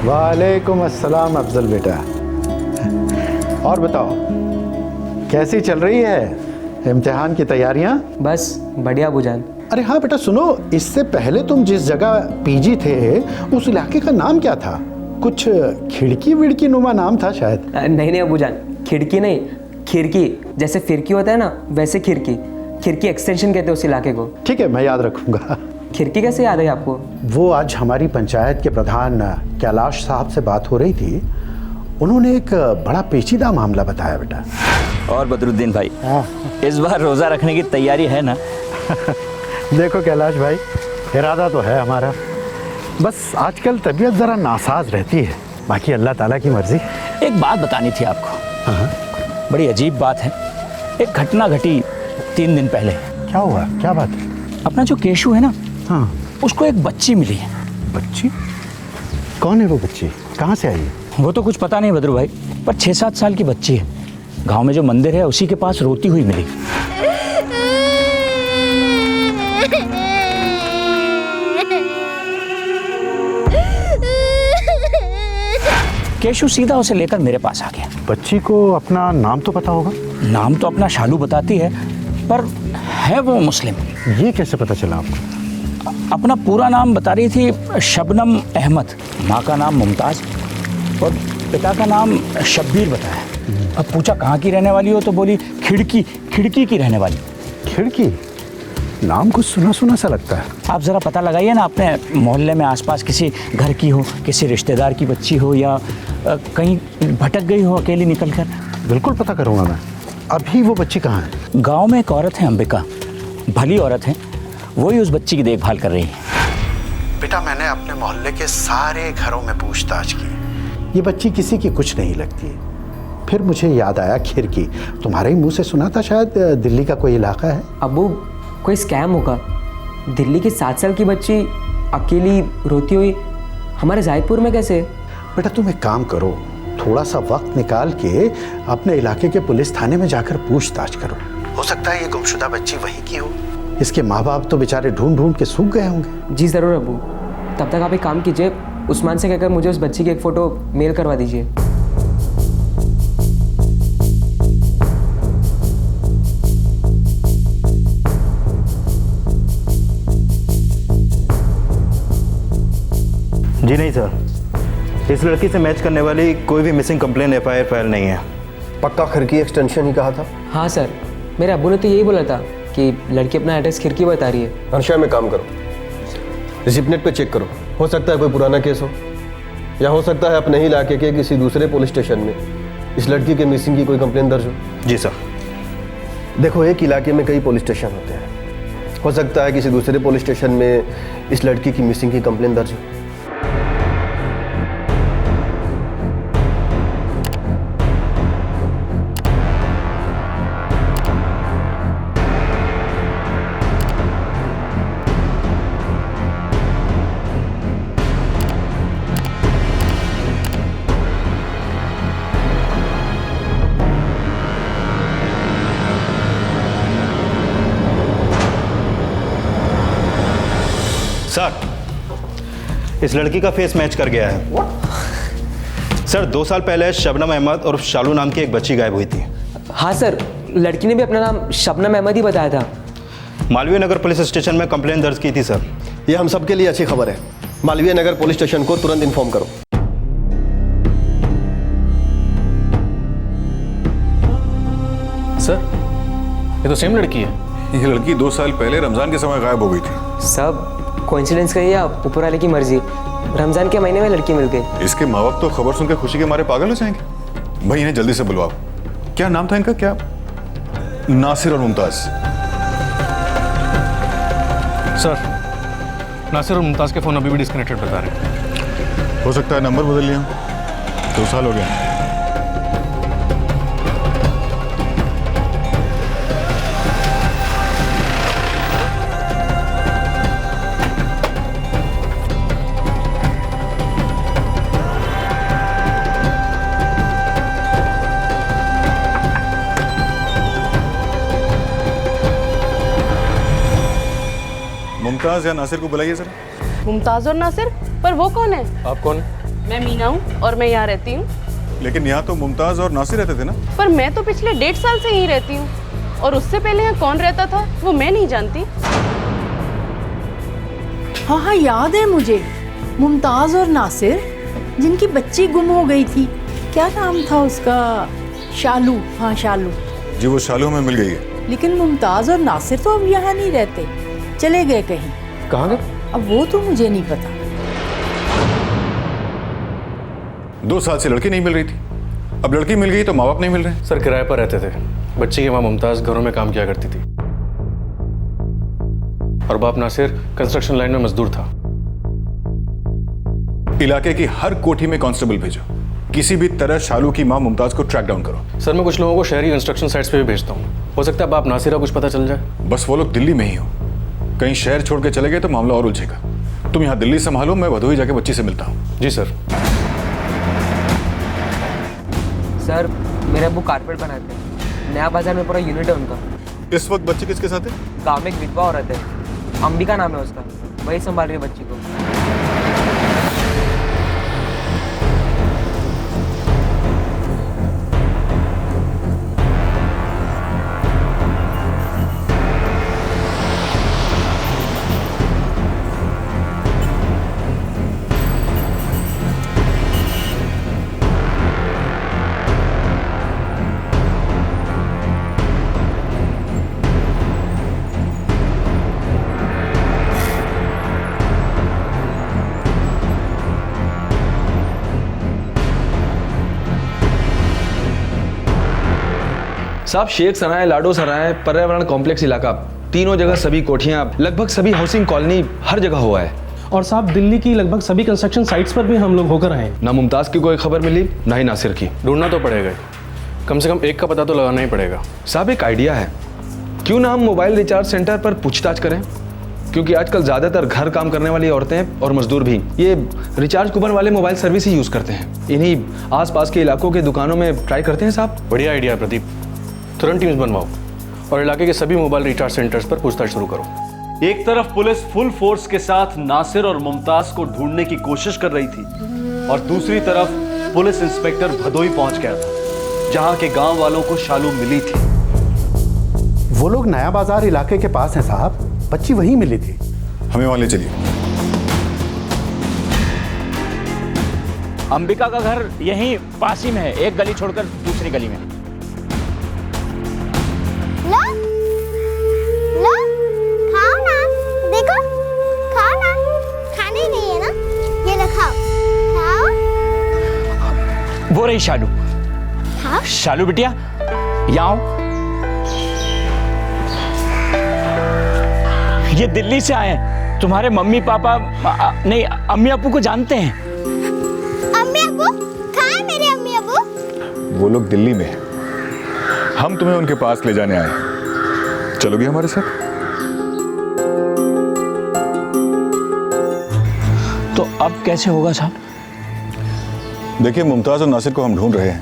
वालेकुम अस्सलाम अफजल बेटा। और बताओ कैसी चल रही है इम्तिहान की तैयारियां? बस बढ़िया अबूजान। अरे हाँ बेटा सुनो, इससे पहले तुम जिस जगह पीजी थे उस इलाके का नाम क्या था? कुछ खिड़की विड़की नुमा नाम था शायद। नहीं अबूजान, खिड़की नहीं, खिड़की। जैसे फिरकी होता है ना, वैसे खिड़की। खिड़की एक्सटेंशन कहते हैं उस इलाके को। ठीक है, मैं याद रखूंगा। खिड़की कैसे याद है आपको? वो आज हमारी पंचायत के प्रधान कैलाश साहब से बात हो रही थी, उन्होंने एक बड़ा पेचीदा मामला बताया बेटा। और बदरुद्दीन भाई, इस बार रोज़ा रखने की तैयारी है ना? देखो कैलाश भाई, इरादा तो है हमारा, बस आजकल तबीयत ज़रा नासाज रहती है, बाकी अल्लाह ताला की मर्जी। एक बात बतानी थी आपको। बड़ी अजीब बात है। एक घटना घटी 3 दिन पहले। क्या हुआ? क्या बात है? अपना जो केशु है ना, हाँ, उसको एक बच्ची मिली है। बच्ची? कौन है वो बच्ची? कहाँ से आई है? वो तो कुछ पता नहीं बदरू भाई, पर 6-7 साल की बच्ची है। गांव में जो मंदिर है उसी के पास रोती हुई मिली। केशु सीधा उसे लेकर मेरे पास आ गया। बच्ची को अपना नाम तो पता होगा? नाम तो अपना शालू बताती है, पर है वो मुस्लिम। ये कैसे पता चला आपको? अपना पूरा नाम बता रही थी, शबनम अहमद। माँ का नाम मुमताज़ और पिता का नाम शब्बीर बताया। अब पूछा कहाँ की रहने वाली हो, तो बोली खिड़की की रहने वाली। खिड़की? नाम कुछ सुना सुना सा लगता है। आप ज़रा पता लगाइए ना, अपने मोहल्ले में आसपास किसी घर की हो, किसी रिश्तेदार की बच्ची हो, या कहीं भटक गई हो अकेली निकल कर। बिल्कुल पता करूँगा मैं। अभी वो बच्ची कहाँ है? गांव में एक औरत है अंबिका, भली औरत है, वही उस बच्ची की देखभाल कर रही है। बेटा मैंने अपने मोहल्ले के सारे घरों में पूछताछ की, ये बच्ची किसी की कुछ नहीं लगती। फिर मुझे याद आया खिड़की, तुम्हारे ही मुंह से सुना था, शायद दिल्ली का कोई इलाका है। अब्बू कोई स्कैम होगा। दिल्ली की 7 साल की बच्ची अकेली रोती हुई हमारे जायदपुर में कैसे? बेटा तुम एक काम करो, थोड़ा सा वक्त निकाल के अपने इलाके के पुलिस थाने में जाकर पूछताछ करो। हो सकता है ये गुमशुदा बच्ची वहीं की हो। इसके माँ बाप तो बेचारे ढूंढ ढूंढ के सूख गए होंगे। जी ज़रूर अब्बू। तब तक आप एक काम कीजिए, उस्मान से कहकर मुझे उस बच्ची की एक फ़ोटो मेल करवा दीजिए। जी नहीं सर, इस लड़की से मैच करने वाली कोई भी मिसिंग कंप्लेन FIR फाइल नहीं है। पक्का खिड़की एक्सटेंशन ही कहा था? हाँ सर, मेरे अब्बू ने तो यही बोला था कि लड़की अपना एड्रेस खिड़की बता रही है। हर्षा में काम करो, रिसिप्टनेट पे चेक करो, हो सकता है कोई पुराना केस हो, या हो सकता है अपने ही इलाके के किसी दूसरे पुलिस स्टेशन में इस लड़की के मिसिंग की कोई कंप्लेन दर्ज हो। जी सर। देखो एक इलाके में कई पुलिस स्टेशन होते हैं, हो सकता है किसी दूसरे पुलिस स्टेशन में इस लड़की की मिसिंग की कंप्लेन दर्ज हो। सर, इस लड़की का फेस मैच कर गया है। सर 2 साल पहले शबनम अहमद और शालू नाम की एक बच्ची गायब हुई थी। हाँ सर, लड़की ने भी अपना नाम शबनम अहमद ही बताया था। मालवीय नगर पुलिस स्टेशन में कंप्लेन दर्ज की थी सर। ये हम सबके लिए अच्छी खबर है। मालवीय नगर पुलिस स्टेशन को तुरंत इन्फॉर्म करो। सर, ये तो सेम लड़की है। ये लड़की 2 साल पहले रमजान के समय गायब हो गई थी। सब कोइंसिडेंस कहिए या ऊपर वाले की मर्जी, रमजान के महीने में लड़की मिल गई। इसके माँ बाप तो खबर सुनकर खुशी के मारे पागल हो जाएंगे। भाई इन्हें जल्दी से बुलवाओ। क्या नाम था इनका? क्या? नासिर और मुमताज। सर, नासिर और मुमताज के फ़ोन अभी भी डिस्कनेक्टेड बता रहे हैं। हो सकता है नंबर बदल लिया, 2 साल हो गया। मुमताज या नासिर को बुलाइए जरा। मुमताज और नासिर? पर वो कौन है? आप कौन? मैं मीना हूँ और मैं यहाँ रहती हूँ। लेकिन यहाँ तो मुमताज और नासिर रहते थे ना? पर मैं तो पिछले 1.5 साल से यहीं रहती हूँ और उससे पहले यहाँ कौन रहता था वो मैं नहीं जानती। हाँ हाँ याद है मुझे, मुमताज और नासिर जिनकी बच्ची गुम हो गई थी, क्या नाम था उसका? शालू। हाँ शालू। जी वो शालू हमें मिल गई है। लेकिन मुमताज और नासिर तो अब यहाँ नहीं रहते, चले गए कहीं। कहाँ गए? अब वो तो मुझे नहीं पता। 2 साल से लड़की नहीं मिल रही थी, अब लड़की मिल गई तो माँ बाप नहीं मिल रहे। सर किराए पर रहते थे, बच्ची की माँ मुमताज घरों में काम किया करती थी और बाप नासिर कंस्ट्रक्शन लाइन में मजदूर था। इलाके की हर कोठी में कांस्टेबल भेजो, किसी भी तरह शालू की माँ मुमताज को ट्रैक डाउन करो। सर मैं कुछ लोगों को शहरी कंस्ट्रक्शन साइट्स पे भी भेजता हूँ, हो सकता है बाप नासिर का कुछ पता चल जाए। बस वो लोग दिल्ली में ही हो, कहीं शहर छोड़ के चले गए तो मामला और उलझेगा। तुम यहाँ दिल्ली संभालो, मैं भदोही जाके बच्ची से मिलता हूँ। जी सर। सर मेरे अब्बू कारपेट बनाते हैं, नया बाजार में पूरा यूनिट है उनका। इस वक्त बच्ची किसके साथ है? गाँव में एक विधवा औरत है, अंबिका नाम है उसका, वही संभाल रही है बच्ची को। साहब शेख सराय, लाडो सराय, पर्यावरण कॉम्प्लेक्स इलाका, तीनों जगह सभी कोठियां, लगभग सभी हाउसिंग कॉलोनी, हर जगह हुआ है। और साहब दिल्ली की लगभग सभी कंस्ट्रक्शन साइट्स पर भी हम लोग होकर आए। ना मुमताज की कोई खबर मिली, ना ही नासिर की। ढूंढना तो पड़ेगा, कम से कम एक का पता तो लगाना ही पड़ेगा। साहब एक आइडिया है, क्यों ना हम मोबाइल रिचार्ज सेंटर पर पूछताछ करें, क्योंकि आजकल ज्यादातर घर काम करने वाली औरतें और मजदूर भी ये रिचार्ज कूपन वाले मोबाइल सर्विस ही यूज करते हैं। इन्हीं आसपास के इलाकों के दुकानों में ट्राई करते हैं साहब। बढ़िया आइडिया है प्रदीप, तुरंत टीम्स बनवाओ और इलाके के सभी मोबाइल रिचार्ज सेंटर्स पर पूछताछ शुरू करो। एक तरफ पुलिस फुल फोर्स के साथ नासिर और मुमताज को ढूंढने की कोशिश कर रही थी और दूसरी तरफ पुलिस इंस्पेक्टर भदोही पहुंच गया था, जहां के गांव वालों को शालू मिली थी। वो लोग नया बाजार इलाके के पास हैं साहब, बच्ची वहीं मिली थी। हमें वहां ले चलिए। अंबिका का घर यहीं पास ही में है, एक गली छोड़कर दूसरी गली में। लो लो खाओ ना, देखो खाओ ना, खाने ही नहीं है ना, ये लो खाओ खाओ। वो रही शालू। हाँ? शालू बिटिया यहाँ आओ। ये दिल्ली से आए हैं, तुम्हारे मम्मी पापा नहीं अम्मी अब्बू को जानते हैं। अम्मी अब्बू कहाँ है मेरे अम्मी अब्बू? वो लोग दिल्ली में हैं, हम तुम्हें उनके पास ले जाने आए हैं, चलोगी हमारे साथ? तो अब कैसे होगा साहब? देखिए मुमताज और नासिर को हम ढूंढ रहे हैं,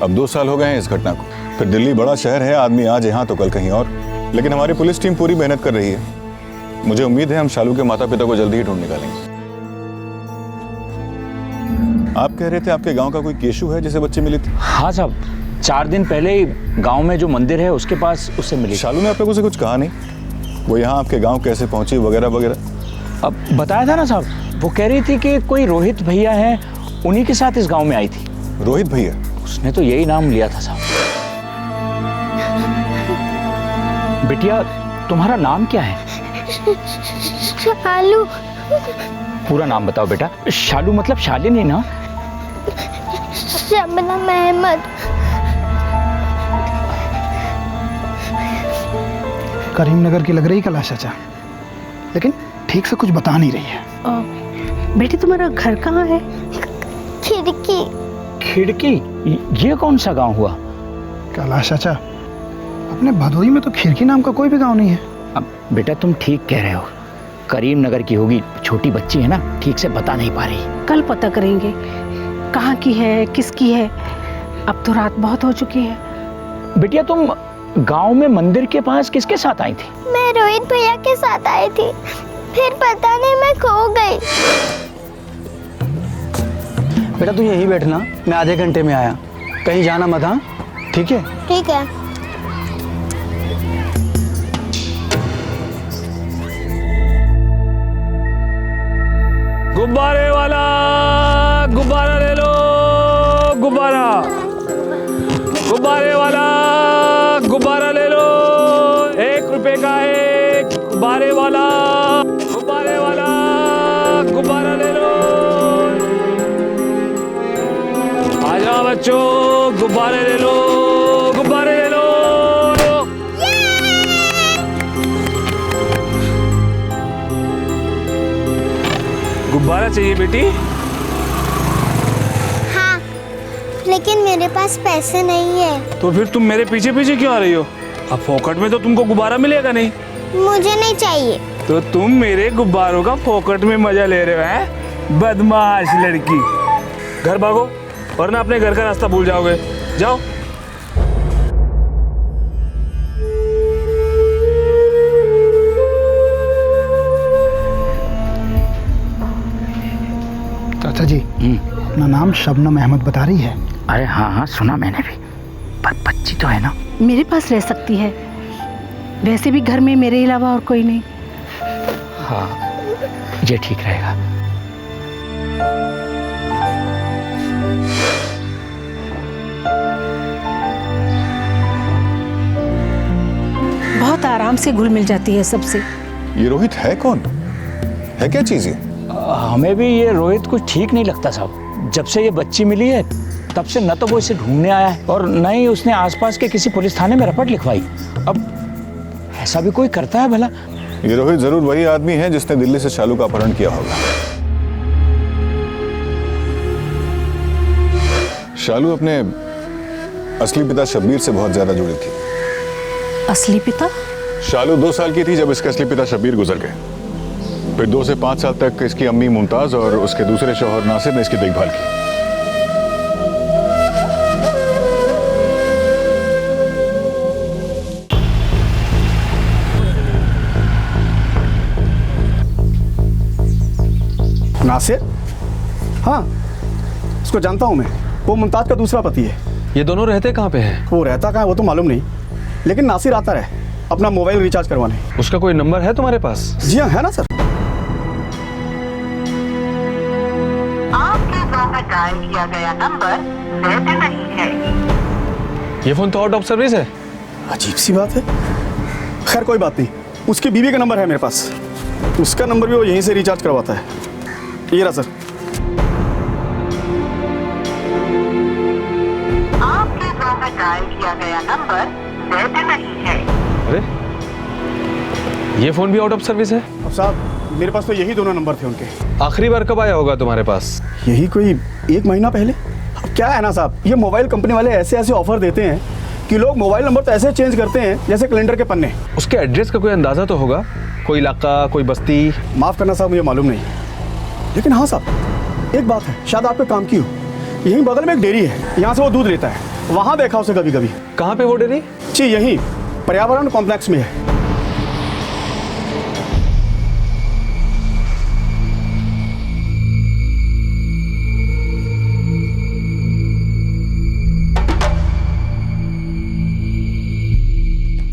अब 2 साल हो गए हैं इस घटना को। फिर दिल्ली बड़ा शहर है, आदमी आज यहाँ तो कल कहीं और, लेकिन हमारी पुलिस टीम पूरी मेहनत कर रही है। मुझे उम्मीद है हम शालू के माता पिता को जल्दी ही ढूंढ निकालेंगे। आप कह रहे थे आपके गांव का कोई केशु है जिसे बच्ची मिली थी? हाँ साहब, 4 दिन पहले ही गांव में जो मंदिर है उसके पास उससे मिली। शालू ने आप लोगों से कुछ कहा नहीं? वो यहाँ आपके गांव कैसे पहुंची वगैरह वगैरह? अब बताया था ना साहब, वो कह रही थी कि कोई रोहित भैया है, उन्हीं के साथ इस गांव में आई थी। रोहित भैया? उसने तो यही नाम लिया था साहब। बिटिया तुम्हारा नाम क्या है? शालू। पूरा नाम बताओ बेटा। शालू मतलब शालिनी ना? शबनम अहमद। करीमनगर की लग रही कैलाश चाचा, लेकिन ठीक से कुछ बता नहीं रही है। बेटी तुम्हारा घर कहाँ है? खिड़की। खिड़की? ये कौन सा गांव हुआ? कैलाश चाचा, अपने भदोही में तो खिड़की नाम का कोई भी गांव नहीं है। अब बेटा तुम ठीक कह रहे हो, करीमनगर की होगी, छोटी बच्ची है ना, ठीक से बता नहीं पा रही। कल पता करेंगे कहाँ की है, किसकी है, अब तो रात बहुत हो चुकी है। बिटिया तुम गांव में मंदिर के पास किसके साथ आई थी? मैं रोहित भैया के साथ आई थी, फिर पता नहीं मैं खो गई। बेटा तू यहीं बैठना, मैं आधे घंटे में आया, कहीं जाना मत। हाँ ठीक है? ठीक है। गुब्बारे वाला गुब्बारा ले लो, गुब्बारा, गुब्बारे वाला गुब्बारा ले लो, 1 रुपए का एक गुब्बारे वाला, गुब्बारे वाला गुब्बारा ले लो। आ जाओ बच्चों, गुब्बारे ले लो, गुब्बारे ले लो। गुब्बारा चाहिए बेटी? हाँ, लेकिन मेरे पास पैसे नहीं है। तो फिर तुम मेरे पीछे पीछे क्यों आ रही हो? अब फोकट में तो तुमको गुब्बारा मिलेगा नहीं। मुझे नहीं चाहिए। तो तुम मेरे गुब्बारों का फोकट में मजा ले रहे हो, हैं? बदमाश लड़की। घर भागो वरना अपने घर का रास्ता भूल जाओगे। जाओ। चाचा जी, अपना नाम शबनम अहमद बता रही है? अरे हाँ हाँ सुना मैंने भी, पर बच्ची तो है ना? मेरे पास रह सकती है, वैसे भी घर में मेरे अलावा और कोई नहीं। हाँ ये ठीक रहेगा। बहुत आराम से घुल मिल जाती है सबसे। ये रोहित है कौन? है क्या चीज ये? हमें भी ये रोहित कुछ ठीक नहीं लगता साहब। जब से ये बच्ची मिली है तब से न तो वो इसे ढूंढने आया है और न ही उसने आसपास के किसी पुलिस थाने में रिपोर्ट लिखवाई। अब ऐसा भी कोई करता है भला? ये रोहित जरूर वही आदमी है जिसने दिल्ली से शालू का अपहरण किया होगा। शालू अपने असली पिता शब्बीर से बहुत ज्यादा जुड़ी थी। असली पिता? शालू 2 साल की थी जब इसके असली पिता शब्बीर गुजर गए। फिर 2 से 5 साल तक इसकी अम्मी मुमताज और उसके दूसरे शौहर नासिर ने इसकी देखभाल की। नासिर? हाँ, उसको जानता हूँ मैं, वो मुमताज का दूसरा पति है। ये दोनों रहते कहाँ पे हैं? वो रहता कहाँ है वो तो मालूम नहीं, लेकिन नासिर आता रहे अपना मोबाइल रिचार्ज करवाने। उसका कोई नंबर है तुम्हारे पास? जी हाँ, है ना सर। आपके द्वारा डायल किया गया नंबर वैध नहीं है। ये फोन तो आउट ऑफ सर्विस है। अजीब सी बात है। खैर कोई बात नहीं, उसकी बीवी का नंबर है मेरे पास, उसका नंबर भी वो यहीं से रिचार्ज करवाता है। ये रहा सर। आपके द्वारा डायल किया गया नंबर वैध नहीं है। अरे ये फोन भी आउट ऑफ सर्विस है? अब साहब मेरे पास तो यही दोनों नंबर थे उनके। आखिरी बार कब आया होगा तुम्हारे पास? यही कोई 1 महीना पहले। अब क्या है ना साहब, ये मोबाइल कंपनी वाले ऐसे ऐसे ऑफर देते हैं कि लोग मोबाइल नंबर तो ऐसे चेंज करते हैं जैसे कैलेंडर के पन्ने। उसके एड्रेस का कोई अंदाजा तो होगा? कोई इलाका, कोई बस्ती? माफ करना साहब, मुझे मालूम नहीं, लेकिन हाँ साहब एक बात है, शायद आपके काम की हो। यहीं बगल में एक डेयरी है, यहाँ से वो दूध लेता है, वहाँ देखा उसे कभी कभी। कहाँ पे वो डेयरी? जी यहीं पर्यावरण कॉम्प्लेक्स में है।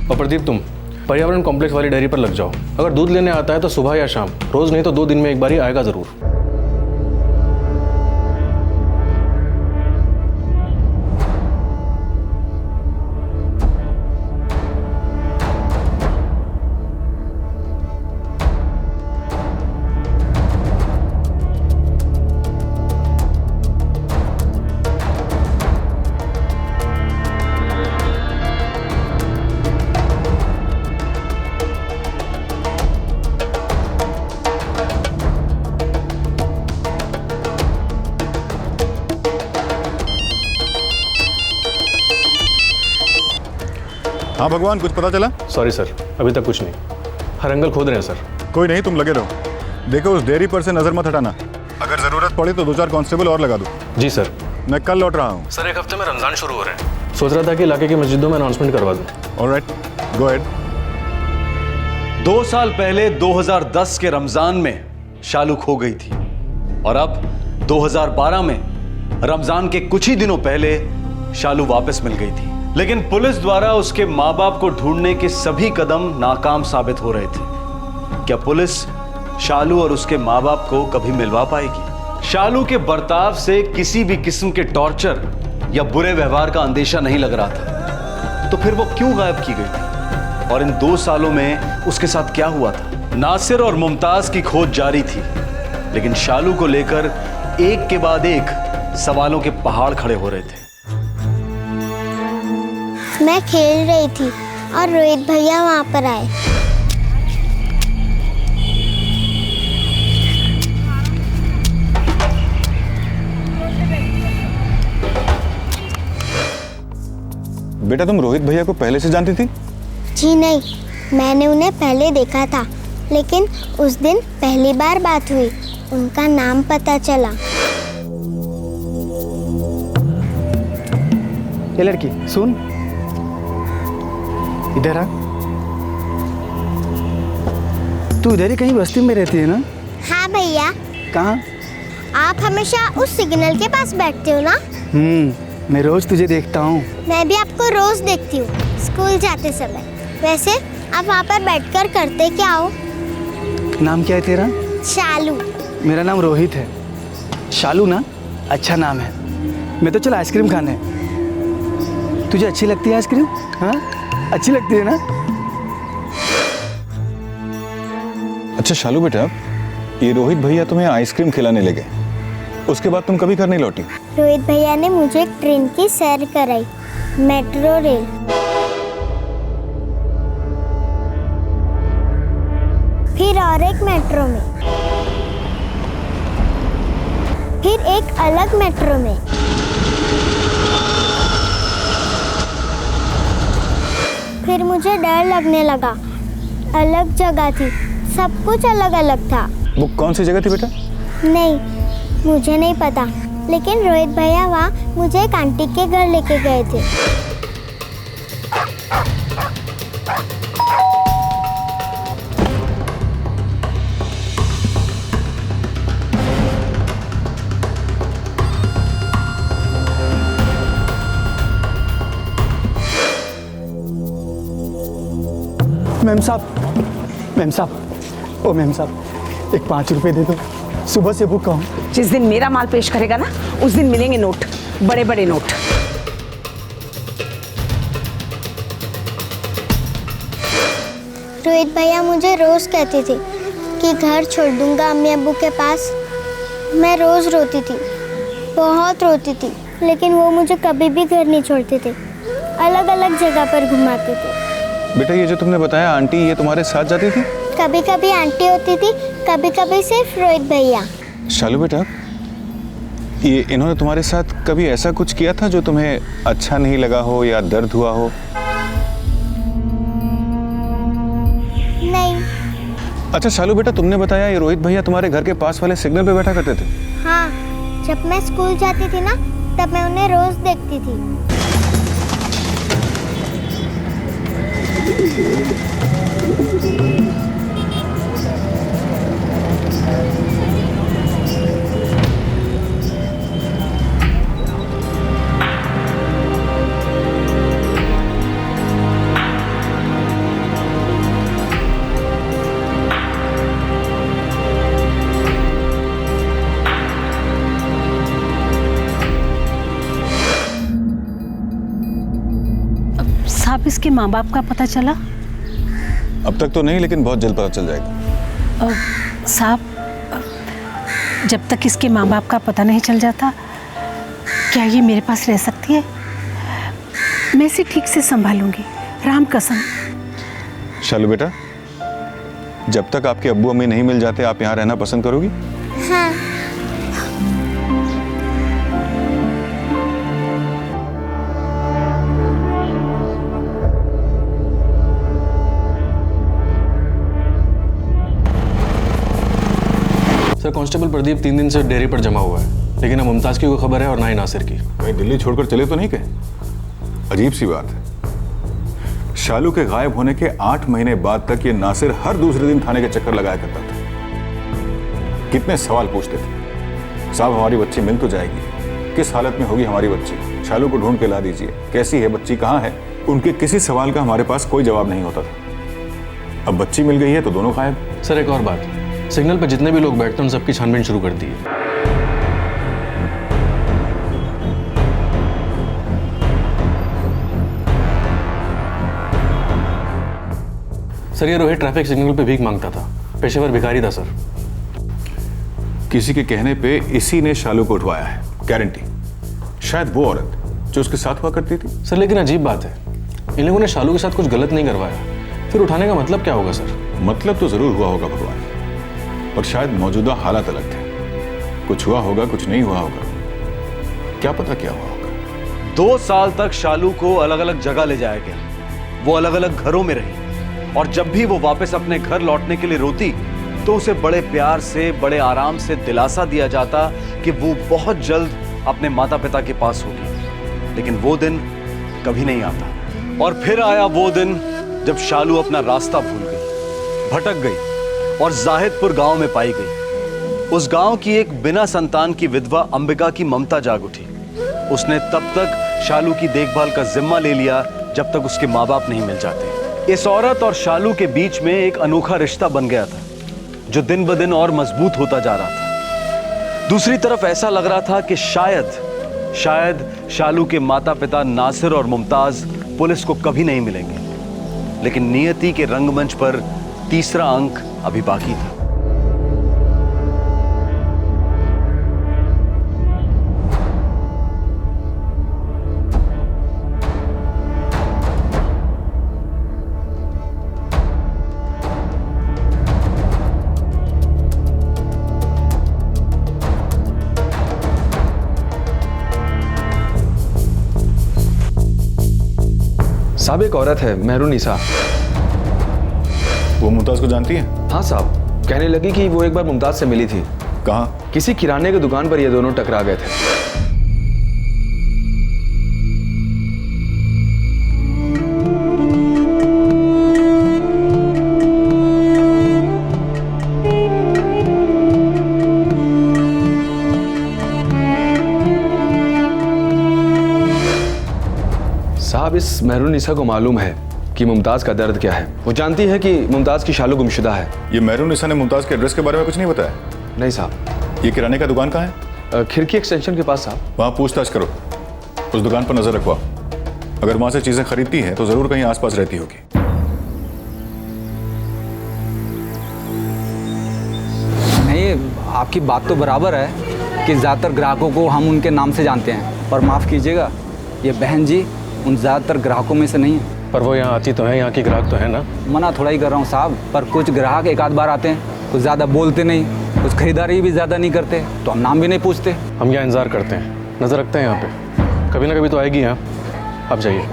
और प्रदीप तुम पर्यावरण कॉम्प्लेक्स वाली डेयरी पर लग जाओ। अगर दूध लेने आता है तो सुबह या शाम, रोज नहीं तो 2 दिन में एक बार ही आएगा जरूर। हाँ भगवान, कुछ पता चला? सॉरी सर, अभी तक कुछ नहीं। हर एंगल खोद रहे हैं सर। कोई नहीं, तुम लगे रहो। देखो उस डेयरी पर से नजर मत हटाना। अगर जरूरत पड़ी तो 2-4 कांस्टेबल और लगा दो। जी सर। मैं कल लौट रहा हूँ। सर 1 हफ्ते में रमजान शुरू हो रहे हैं। सोच रहा था कि इलाके की मस्जिदों में अनाउंसमेंट करवा दूं। Alright, go ahead. 2 साल पहले 2010 के रमजान में शालू खो गई थी और अब 2012 में रमजान के कुछ ही दिनों पहले शालू वापस मिल गई थी। लेकिन पुलिस द्वारा उसके मां बाप को ढूंढने के सभी कदम नाकाम साबित हो रहे थे। क्या पुलिस शालू और उसके मां बाप को कभी मिलवा पाएगी? शालू के बर्ताव से किसी भी किस्म के टॉर्चर या बुरे व्यवहार का अंदेशा नहीं लग रहा था, तो फिर वो क्यों गायब की गई थी? और इन 2 सालों में उसके साथ क्या हुआ था? नासिर और मुमताज की खोज जारी थी, लेकिन शालू को लेकर एक के बाद एक सवालों के पहाड़ खड़े हो रहे थे। मैं खेल रही थी और रोहित भैया वहाँ पर आए। बेटा तुम रोहित भैया को पहले से जानती थी? जी नहीं, मैंने उन्हें पहले देखा था, लेकिन उस दिन पहली बार बात हुई, उनका नाम पता चला। ये लड़की सुन, इधर आ। तू इधर ही कहीं बस्ती में रहती है ना? हाँ भैया। कहाँ? आप हमेशा उस सिग्नल के पास बैठते हो ना? मैं रोज तुझे देखता हूँ। मैं भी आपको रोज देखती हूँ स्कूल जाते समय। वैसे आप वहाँ पर बैठकर करते क्या हो? नाम क्या है तेरा? शालू। मेरा नाम रोहित है। शालू ना अच्छा नाम है। मैं तो चल आइसक्रीम खाने। तुझे अच्छी लगती है आइसक्रीम? हाँ अच्छी लगती है ना? अच्छा शालू बेटा, ये रोहित भैया तुम्हें आइसक्रीम खिलाने ले गए, उसके बाद तुम कभी घर नहीं लौटी? रोहित भैया ने मुझे एक ट्रेन की सैर कराई, मेट्रो रेल। फिर और एक मेट्रो में, फिर एक अलग मेट्रो में। फिर मुझे डर लगने लगा। अलग जगह थी, सब कुछ अलग अलग था। वो कौन सी जगह थी बेटा? नहीं, मुझे नहीं पता, लेकिन रोहित भैया वहाँ मुझे एक आंटी के घर लेके गए थे। मैम साहब, ओ मैम साहब, एक 5 रुपए दे दो, सुबह से भूखा हूँ। जिस दिन मेरा माल पेश करेगा ना, उस दिन मिलेंगे नोट, बड़े बड़े नोट। रोहित भैया मुझे रोज कहते थे कि घर छोड़ दूंगा अम्मी अब्बू के पास। मैं रोज रोती थी, बहुत रोती थी, लेकिन वो मुझे कभी भी घर नहीं छोड़ते थे, अलग अलग जगह पर घुमाते थे। बेटा ये जो तुमने बताया आंटी, ये तुम्हारे साथ जाती थी? कभी कभी आंटी होती थी, कभी कभी सिर्फ रोहित भैया। शालू बेटा, ये इन्होंने तुम्हारे साथ कभी ऐसा कुछ किया था जो तुम्हें अच्छा नहीं लगा हो या दर्द हुआ हो? नहीं। अच्छा शालू बेटा, तुमने बताया ये रोहित भैया तुम्हारे घर के पास वाले सिग्नल पे बैठा करते थे? हाँ, जब मैं स्कूल जाती थी ना, तब मैं उन्हें रोज देखती थी। साहब, इसके माँ बाप का पता चला? अब तक तो नहीं, लेकिन बहुत जल्द पता चल जाएगा। साहब, जब तक इसके माँ बाप का पता नहीं चल जाता, क्या ये मेरे पास रह सकती है? मैं इसे ठीक से संभालूंगी, राम कसम। शालू बेटा, जब तक आपके अब्बू अम्मी नहीं मिल जाते, आप यहाँ रहना पसंद करोगी? हाँ। सर, कांस्टेबल प्रदीप 3 दिन से डेयरी पर जमा हुआ है, लेकिन ना मुमताज की कोई खबर है और ना ही नासिर की। वहीं दिल्ली छोड़कर चले तो नहीं गए? अजीब सी बात है, शालू के गायब होने के 8 महीने बाद तक ये नासिर हर दूसरे दिन थाने के चक्कर लगाया करता था। कितने सवाल पूछते थे, साहब हमारी बच्ची मिल तो जाएगी, किस हालत में होगी हमारी बच्ची, शालू को ढूंढ के ला दीजिए, कैसी है बच्ची, कहाँ है। उनके किसी सवाल का हमारे पास कोई जवाब नहीं होता था। अब बच्ची मिल गई है तो दोनों गायब। सर एक और बात, सिग्नल पर जितने भी लोग बैठते हैं उन सबकी छानबीन शुरू कर दी है। सर ये रोहित ट्रैफिक सिग्नल पे भीख मांगता था, पेशेवर भिखारी था सर। किसी के कहने पे इसी ने शालू को उठवाया है, गारंटी। शायद वो औरत जो उसके साथ हुआ करती थी। सर लेकिन अजीब बात है, इन लोगों ने शालू के साथ कुछ गलत नहीं करवाया, फिर उठाने का मतलब क्या होगा सर? मतलब तो जरूर हुआ होगा भगवान, पर शायद मौजूदा हालात अलग थे। कुछ हुआ होगा, कुछ नहीं हुआ होगा, क्या पता क्या हुआ होगा। 2 साल तक शालू को अलग अलग जगह ले जाया गया, वो अलग अलग घरों में रही, और जब भी वो वापस अपने घर लौटने के लिए रोती तो उसे बड़े प्यार से, बड़े आराम से दिलासा दिया जाता कि वो बहुत जल्द अपने माता पिता के पास होगी। लेकिन वो दिन कभी नहीं आता। और फिर आया वो दिन जब शालू अपना रास्ता भूल गई, भटक गई और जाहिदपुर गांव में पाई गई। उस गांव की एक बिना संतान की विधवा अंबिका की ममता जाग उठी। उसने तब तक शालू की देखभाल का जिम्मा ले लिया जब तक उसके माँ बाप नहीं मिल जाते। इस औरत और शालू के बीच में एक अनोखा रिश्ता बन गया था जो दिन ब दिन और मजबूत होता जा रहा था। दूसरी तरफ ऐसा लग रहा था कि शायद शालू के माता पिता नासिर और मुमताज पुलिस को कभी नहीं मिलेंगे। लेकिन नियति के रंगमंच पर तीसरा अंक अभी बाकी था। साहब एक औरत है मेहरुनिसा। वो मुमताज को जानती है? हाँ साहब, कहने लगी कि वो एक बार मुमताज से मिली थी। कहाँ? किसी किराने की दुकान पर ये दोनों टकरा गए थे। साहब इस मेहरुनिसा को मालूम है कि मुमताज का दर्द क्या है। वो जानती है कि मुमताज की शालू गुमशुदा है। ये मेहरुनिसा ने मुमताज के एड्रेस के बारे में कुछ नहीं बताया? नहीं साहब। ये किराने का दुकान कहाँ है? खिड़की एक्सटेंशन के पास साहब। वहाँ पूछताछ करो, उस दुकान पर नजर रखवाओ। अगर वहाँ से चीजें खरीदती है तो जरूर कहीं आसपास रहती होगी। नहीं, आपकी बात तो बराबर है कि ज़्यादातर ग्राहकों को हम उनके नाम से जानते हैं, पर माफ़ कीजिएगा, ये बहन जी उन ज़्यादातर ग्राहकों में से नहीं है। पर वो यहाँ आती तो है, यहाँ की ग्राहक तो है ना। मना थोड़ा ही कर रहा हूँ साहब, पर कुछ ग्राहक एक आध बार आते हैं, कुछ ज़्यादा बोलते नहीं, कुछ खरीदारी भी ज़्यादा नहीं करते, तो हम नाम भी नहीं पूछते। हम यहाँ इंतज़ार करते हैं, नज़र रखते हैं यहाँ पे, कभी ना कभी तो आएगी यहाँ। आप जाइए,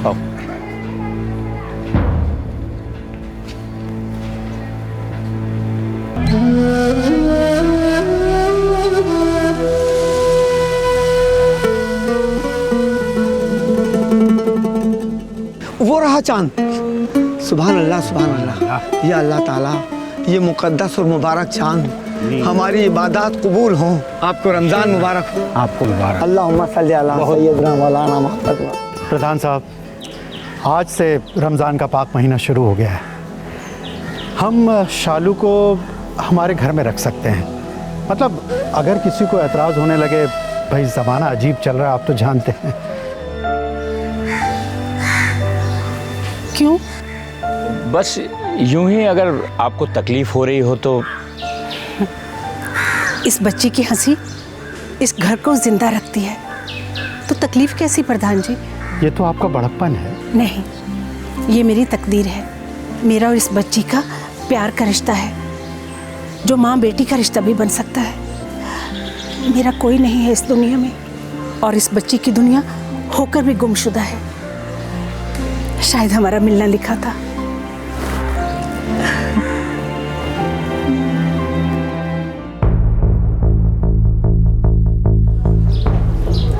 आओ। वो रहा चांद। सुभान अल्लाह सुभान अल्लाह। या अल्लाह ताला ये मुकद्दस और मुबारक चांद हमारी इबादत कबूल हों। आपको रमज़ान मुबारक हो। आपको मुबारक। अल्लाहुम्मा सल्ली अला सय्यदना मौलाना मुहम्मद। प्रधान साहब, आज से रमज़ान का पाक महीना शुरू हो गया है। हम शालू को हमारे घर में रख सकते हैं। मतलब अगर किसी को एतराज़ होने लगे, भाई ज़माना अजीब चल रहा है, आप तो जानते हैं। क्यों? बस यूं ही, अगर आपको तकलीफ हो रही हो तो। इस बच्ची की हंसी इस घर को जिंदा रखती है, तो तकलीफ कैसी प्रधान जी? ये तो आपका बड़प्पन है। नहीं, ये मेरी तकदीर है। मेरा और इस बच्ची का प्यार का रिश्ता है, जो माँ बेटी का रिश्ता भी बन सकता है। मेरा कोई नहीं है इस दुनिया में, और इस बच्ची की दुनिया होकर भी गुमशुदा है। शायद हमारा मिलना लिखा था।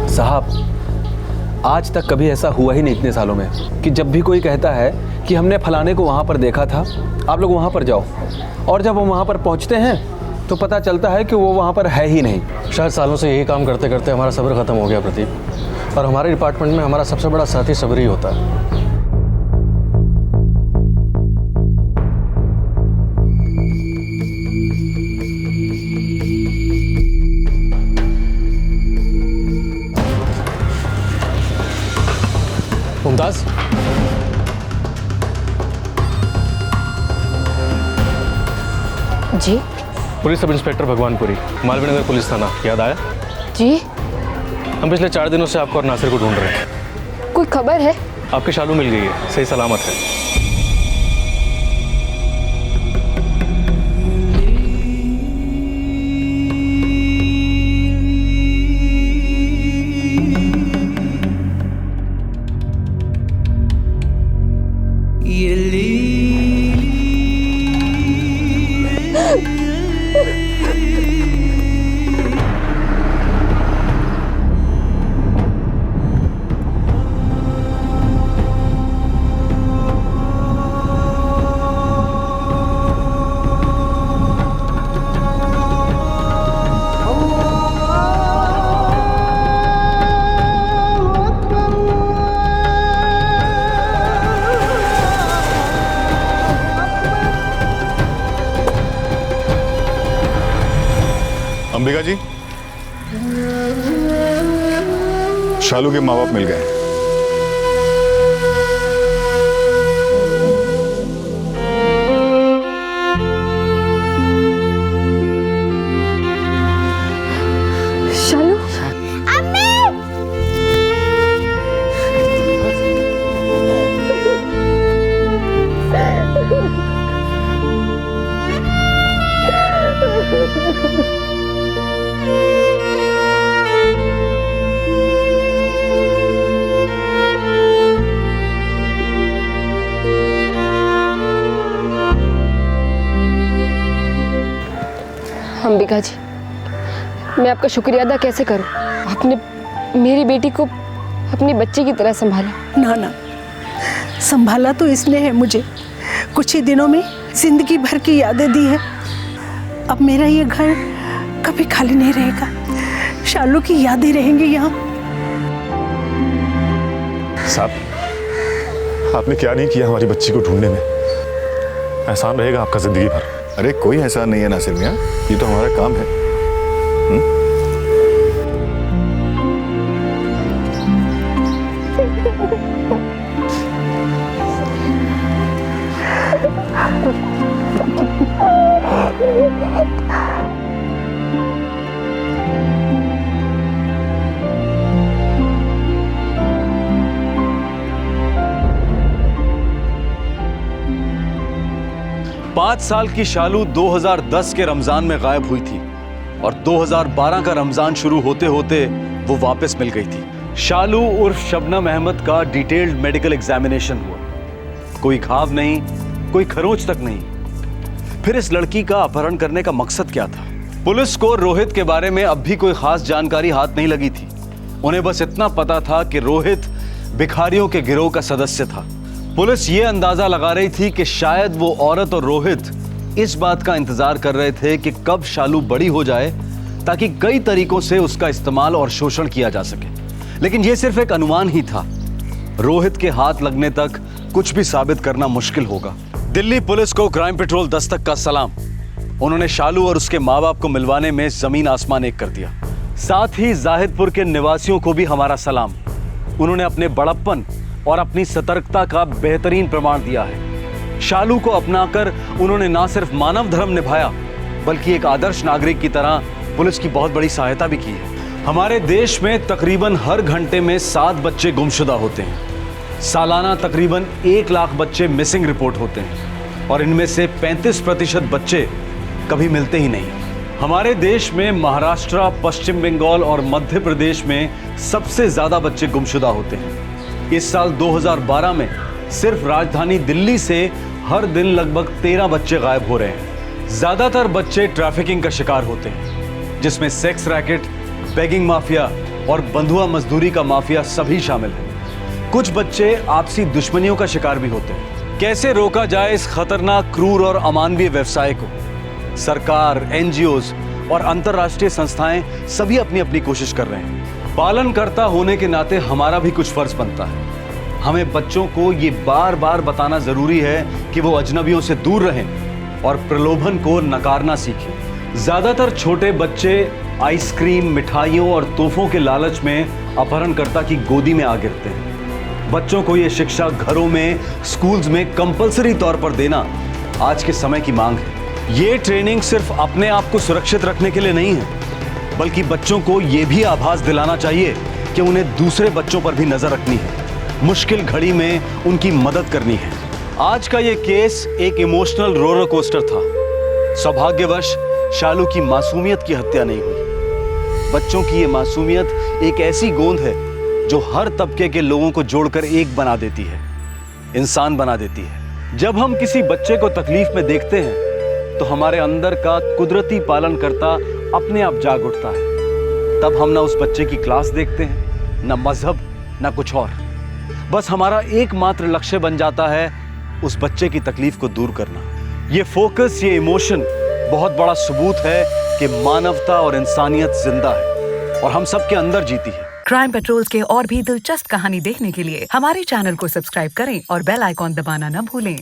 साहब, आज तक कभी ऐसा हुआ ही नहीं इतने सालों में कि जब भी कोई कहता है कि हमने फलाने को वहाँ पर देखा था, आप लोग वहाँ पर जाओ, और जब हम वहाँ पर पहुँचते हैं तो पता चलता है कि वो वहाँ पर है ही नहीं। शायद सालों से यही काम करते करते हमारा सब्र खत्म हो गया प्रदीप, और हमारे डिपार्टमेंट में हमारा सबसे बड़ा साथी सब्र ही होता है। मुमताज, जी police sub inspector Bhagwanpuri, Malviya Nagar police थाना, याद आया? जी हम पिछले 4 दिनों से आपको और नासिर को ढूंढ रहे हैं। कोई खबर है? आपकी शालू मिल गई है, सही सलामत है। अंबिका जी, शालू के माँ बाप मिल गए। शालू, अंबिका जी, मैं आपका शुक्रिया अदा कैसे करूं? आपने मेरी बेटी को अपनी बच्ची की तरह संभाला। ना ना, संभाला तो इसने है मुझे, कुछ ही दिनों में जिंदगी भर की यादें दी है। अब मेरा ये घर कभी खाली नहीं रहेगा, शालू की यादें रहेंगी यहाँ। साहब, आपने क्या नहीं किया हमारी बच्ची को ढूंढने में, एहसान रहेगा आपका जिंदगी भर। अरे कोई एहसान नहीं है नासिर मियाँ, ये तो हमारा काम है। पाँच साल की शालू 2010 के रमजान में गायब हुई थी और 2012 का रमजान शुरू होते होते वो वापस मिल गई थी। शालू उर्फ शबनम अहमद का डिटेल्ड मेडिकल एग्जामिनेशन हुआ। कोई घाव नहीं, कोई खरोंच तक नहीं। फिर इस लड़की का अपहरण करने का मकसद क्या था? पुलिस को रोहित के बारे में अब भी कोई खास जानकारी हाथ नहीं लगी थी। उन्हें बस इतना पता था कि रोहित भिखारियों के गिरोह का सदस्य था। पुलिस ये अंदाजा लगा रही थी कि शायद वो औरत और रोहित इस बात का इंतजार कर रहे थे कि कब शालू बड़ी हो जाए ताकि कई तरीकों से उसका इस्तेमाल और शोषण किया जा सके। लेकिन ये सिर्फ एक अनुमान ही था। रोहित के हाथ लगने तक कुछ भी साबित करना मुश्किल होगा। दिल्ली पुलिस को क्राइम पेट्रोल दस्तक का सलाम। उन्होंने शालू और उसके माँ बाप को मिलवाने में जमीन आसमान एक कर दिया। साथ ही जाहिदपुर के निवासियों को भी हमारा सलाम। उन्होंने अपने बड़प्पन और अपनी सतर्कता का बेहतरीन प्रमाण दिया है। शालू को अपनाकर उन्होंने ना सिर्फ मानव धर्म निभाया बल्कि एक आदर्श नागरिक की तरह पुलिस की बहुत बड़ी सहायता भी की है। हमारे देश में तकरीबन हर घंटे में 7 बच्चे गुमशुदा होते हैं। सालाना तकरीबन 1 लाख बच्चे मिसिंग रिपोर्ट होते हैं और इनमें से 35% बच्चे कभी मिलते ही नहीं। हमारे देश में महाराष्ट्र, पश्चिम बंगाल और मध्य प्रदेश में सबसे ज्यादा बच्चे गुमशुदा होते हैं। इस साल 2012 में सिर्फ राजधानी दिल्ली से हर दिन लगभग 13 बच्चे गायब हो रहे हैं। ज्यादातर बच्चे ट्रैफिकिंग का शिकार होते हैं, जिसमें सेक्स रैकेट, बेगिंग माफिया और बंधुआ मजदूरी का माफिया सभी शामिल हैं। कुछ बच्चे आपसी दुश्मनियों का शिकार भी होते हैं। कैसे रोका जाए इस खतरनाक, क्रूर और अमानवीय व्यवसाय को? सरकार, एनजीओज और अंतर्राष्ट्रीय संस्थाएं सभी अपनी अपनी कोशिश कर रहे हैं। पालनकर्ता होने के नाते हमारा भी कुछ फर्ज बनता है। हमें बच्चों को ये बार बार बताना जरूरी है कि वो अजनबियों से दूर रहें और प्रलोभन को नकारना सीखें। ज्यादातर छोटे बच्चे आइसक्रीम, मिठाइयों और तोहफों के लालच में अपहरणकर्ता की गोदी में आ गिरते हैं। बच्चों को ये शिक्षा घरों में, स्कूल्स में कंपलसरी तौर पर देना आज के समय की मांग है। ये ट्रेनिंग सिर्फ अपने आप को सुरक्षित रखने के लिए नहीं है, बल्कि बच्चों को ये भी आभास दिलाना चाहिए कि उन्हें दूसरे बच्चों पर भी नजर रखनी है, मुश्किल घड़ी में उनकी मदद करनी है। आज का ये केस एक इमोशनल रोलर कोस्टर था। सौभाग्यवश शालू की मासूमियत की हत्या नहीं हुई। बच्चों की ये मासूमियत एक ऐसी गोंद है जो हर तबके के लोगों को जोड़कर एक बना देती है, इंसान बना देती है। जब हम किसी बच्चे को तकलीफ में देखते हैं तो हमारे अंदर का कुदरती पालनकर्ता अपने आप जाग उठता है। तब हम ना उस बच्चे की क्लास देखते हैं, ना मजहब, ना कुछ और। बस हमारा एकमात्र लक्ष्य बन जाता है उस बच्चे की तकलीफ को दूर करना। ये फोकस, ये इमोशन बहुत बड़ा सबूत है कि मानवता और इंसानियत जिंदा है और हम सबके अंदर जीती है। क्राइम पेट्रोल्स के और भी दिलचस्प कहानी देखने के लिए हमारे चैनल को सब्सक्राइब करें और बेल आइकॉन दबाना न भूलें।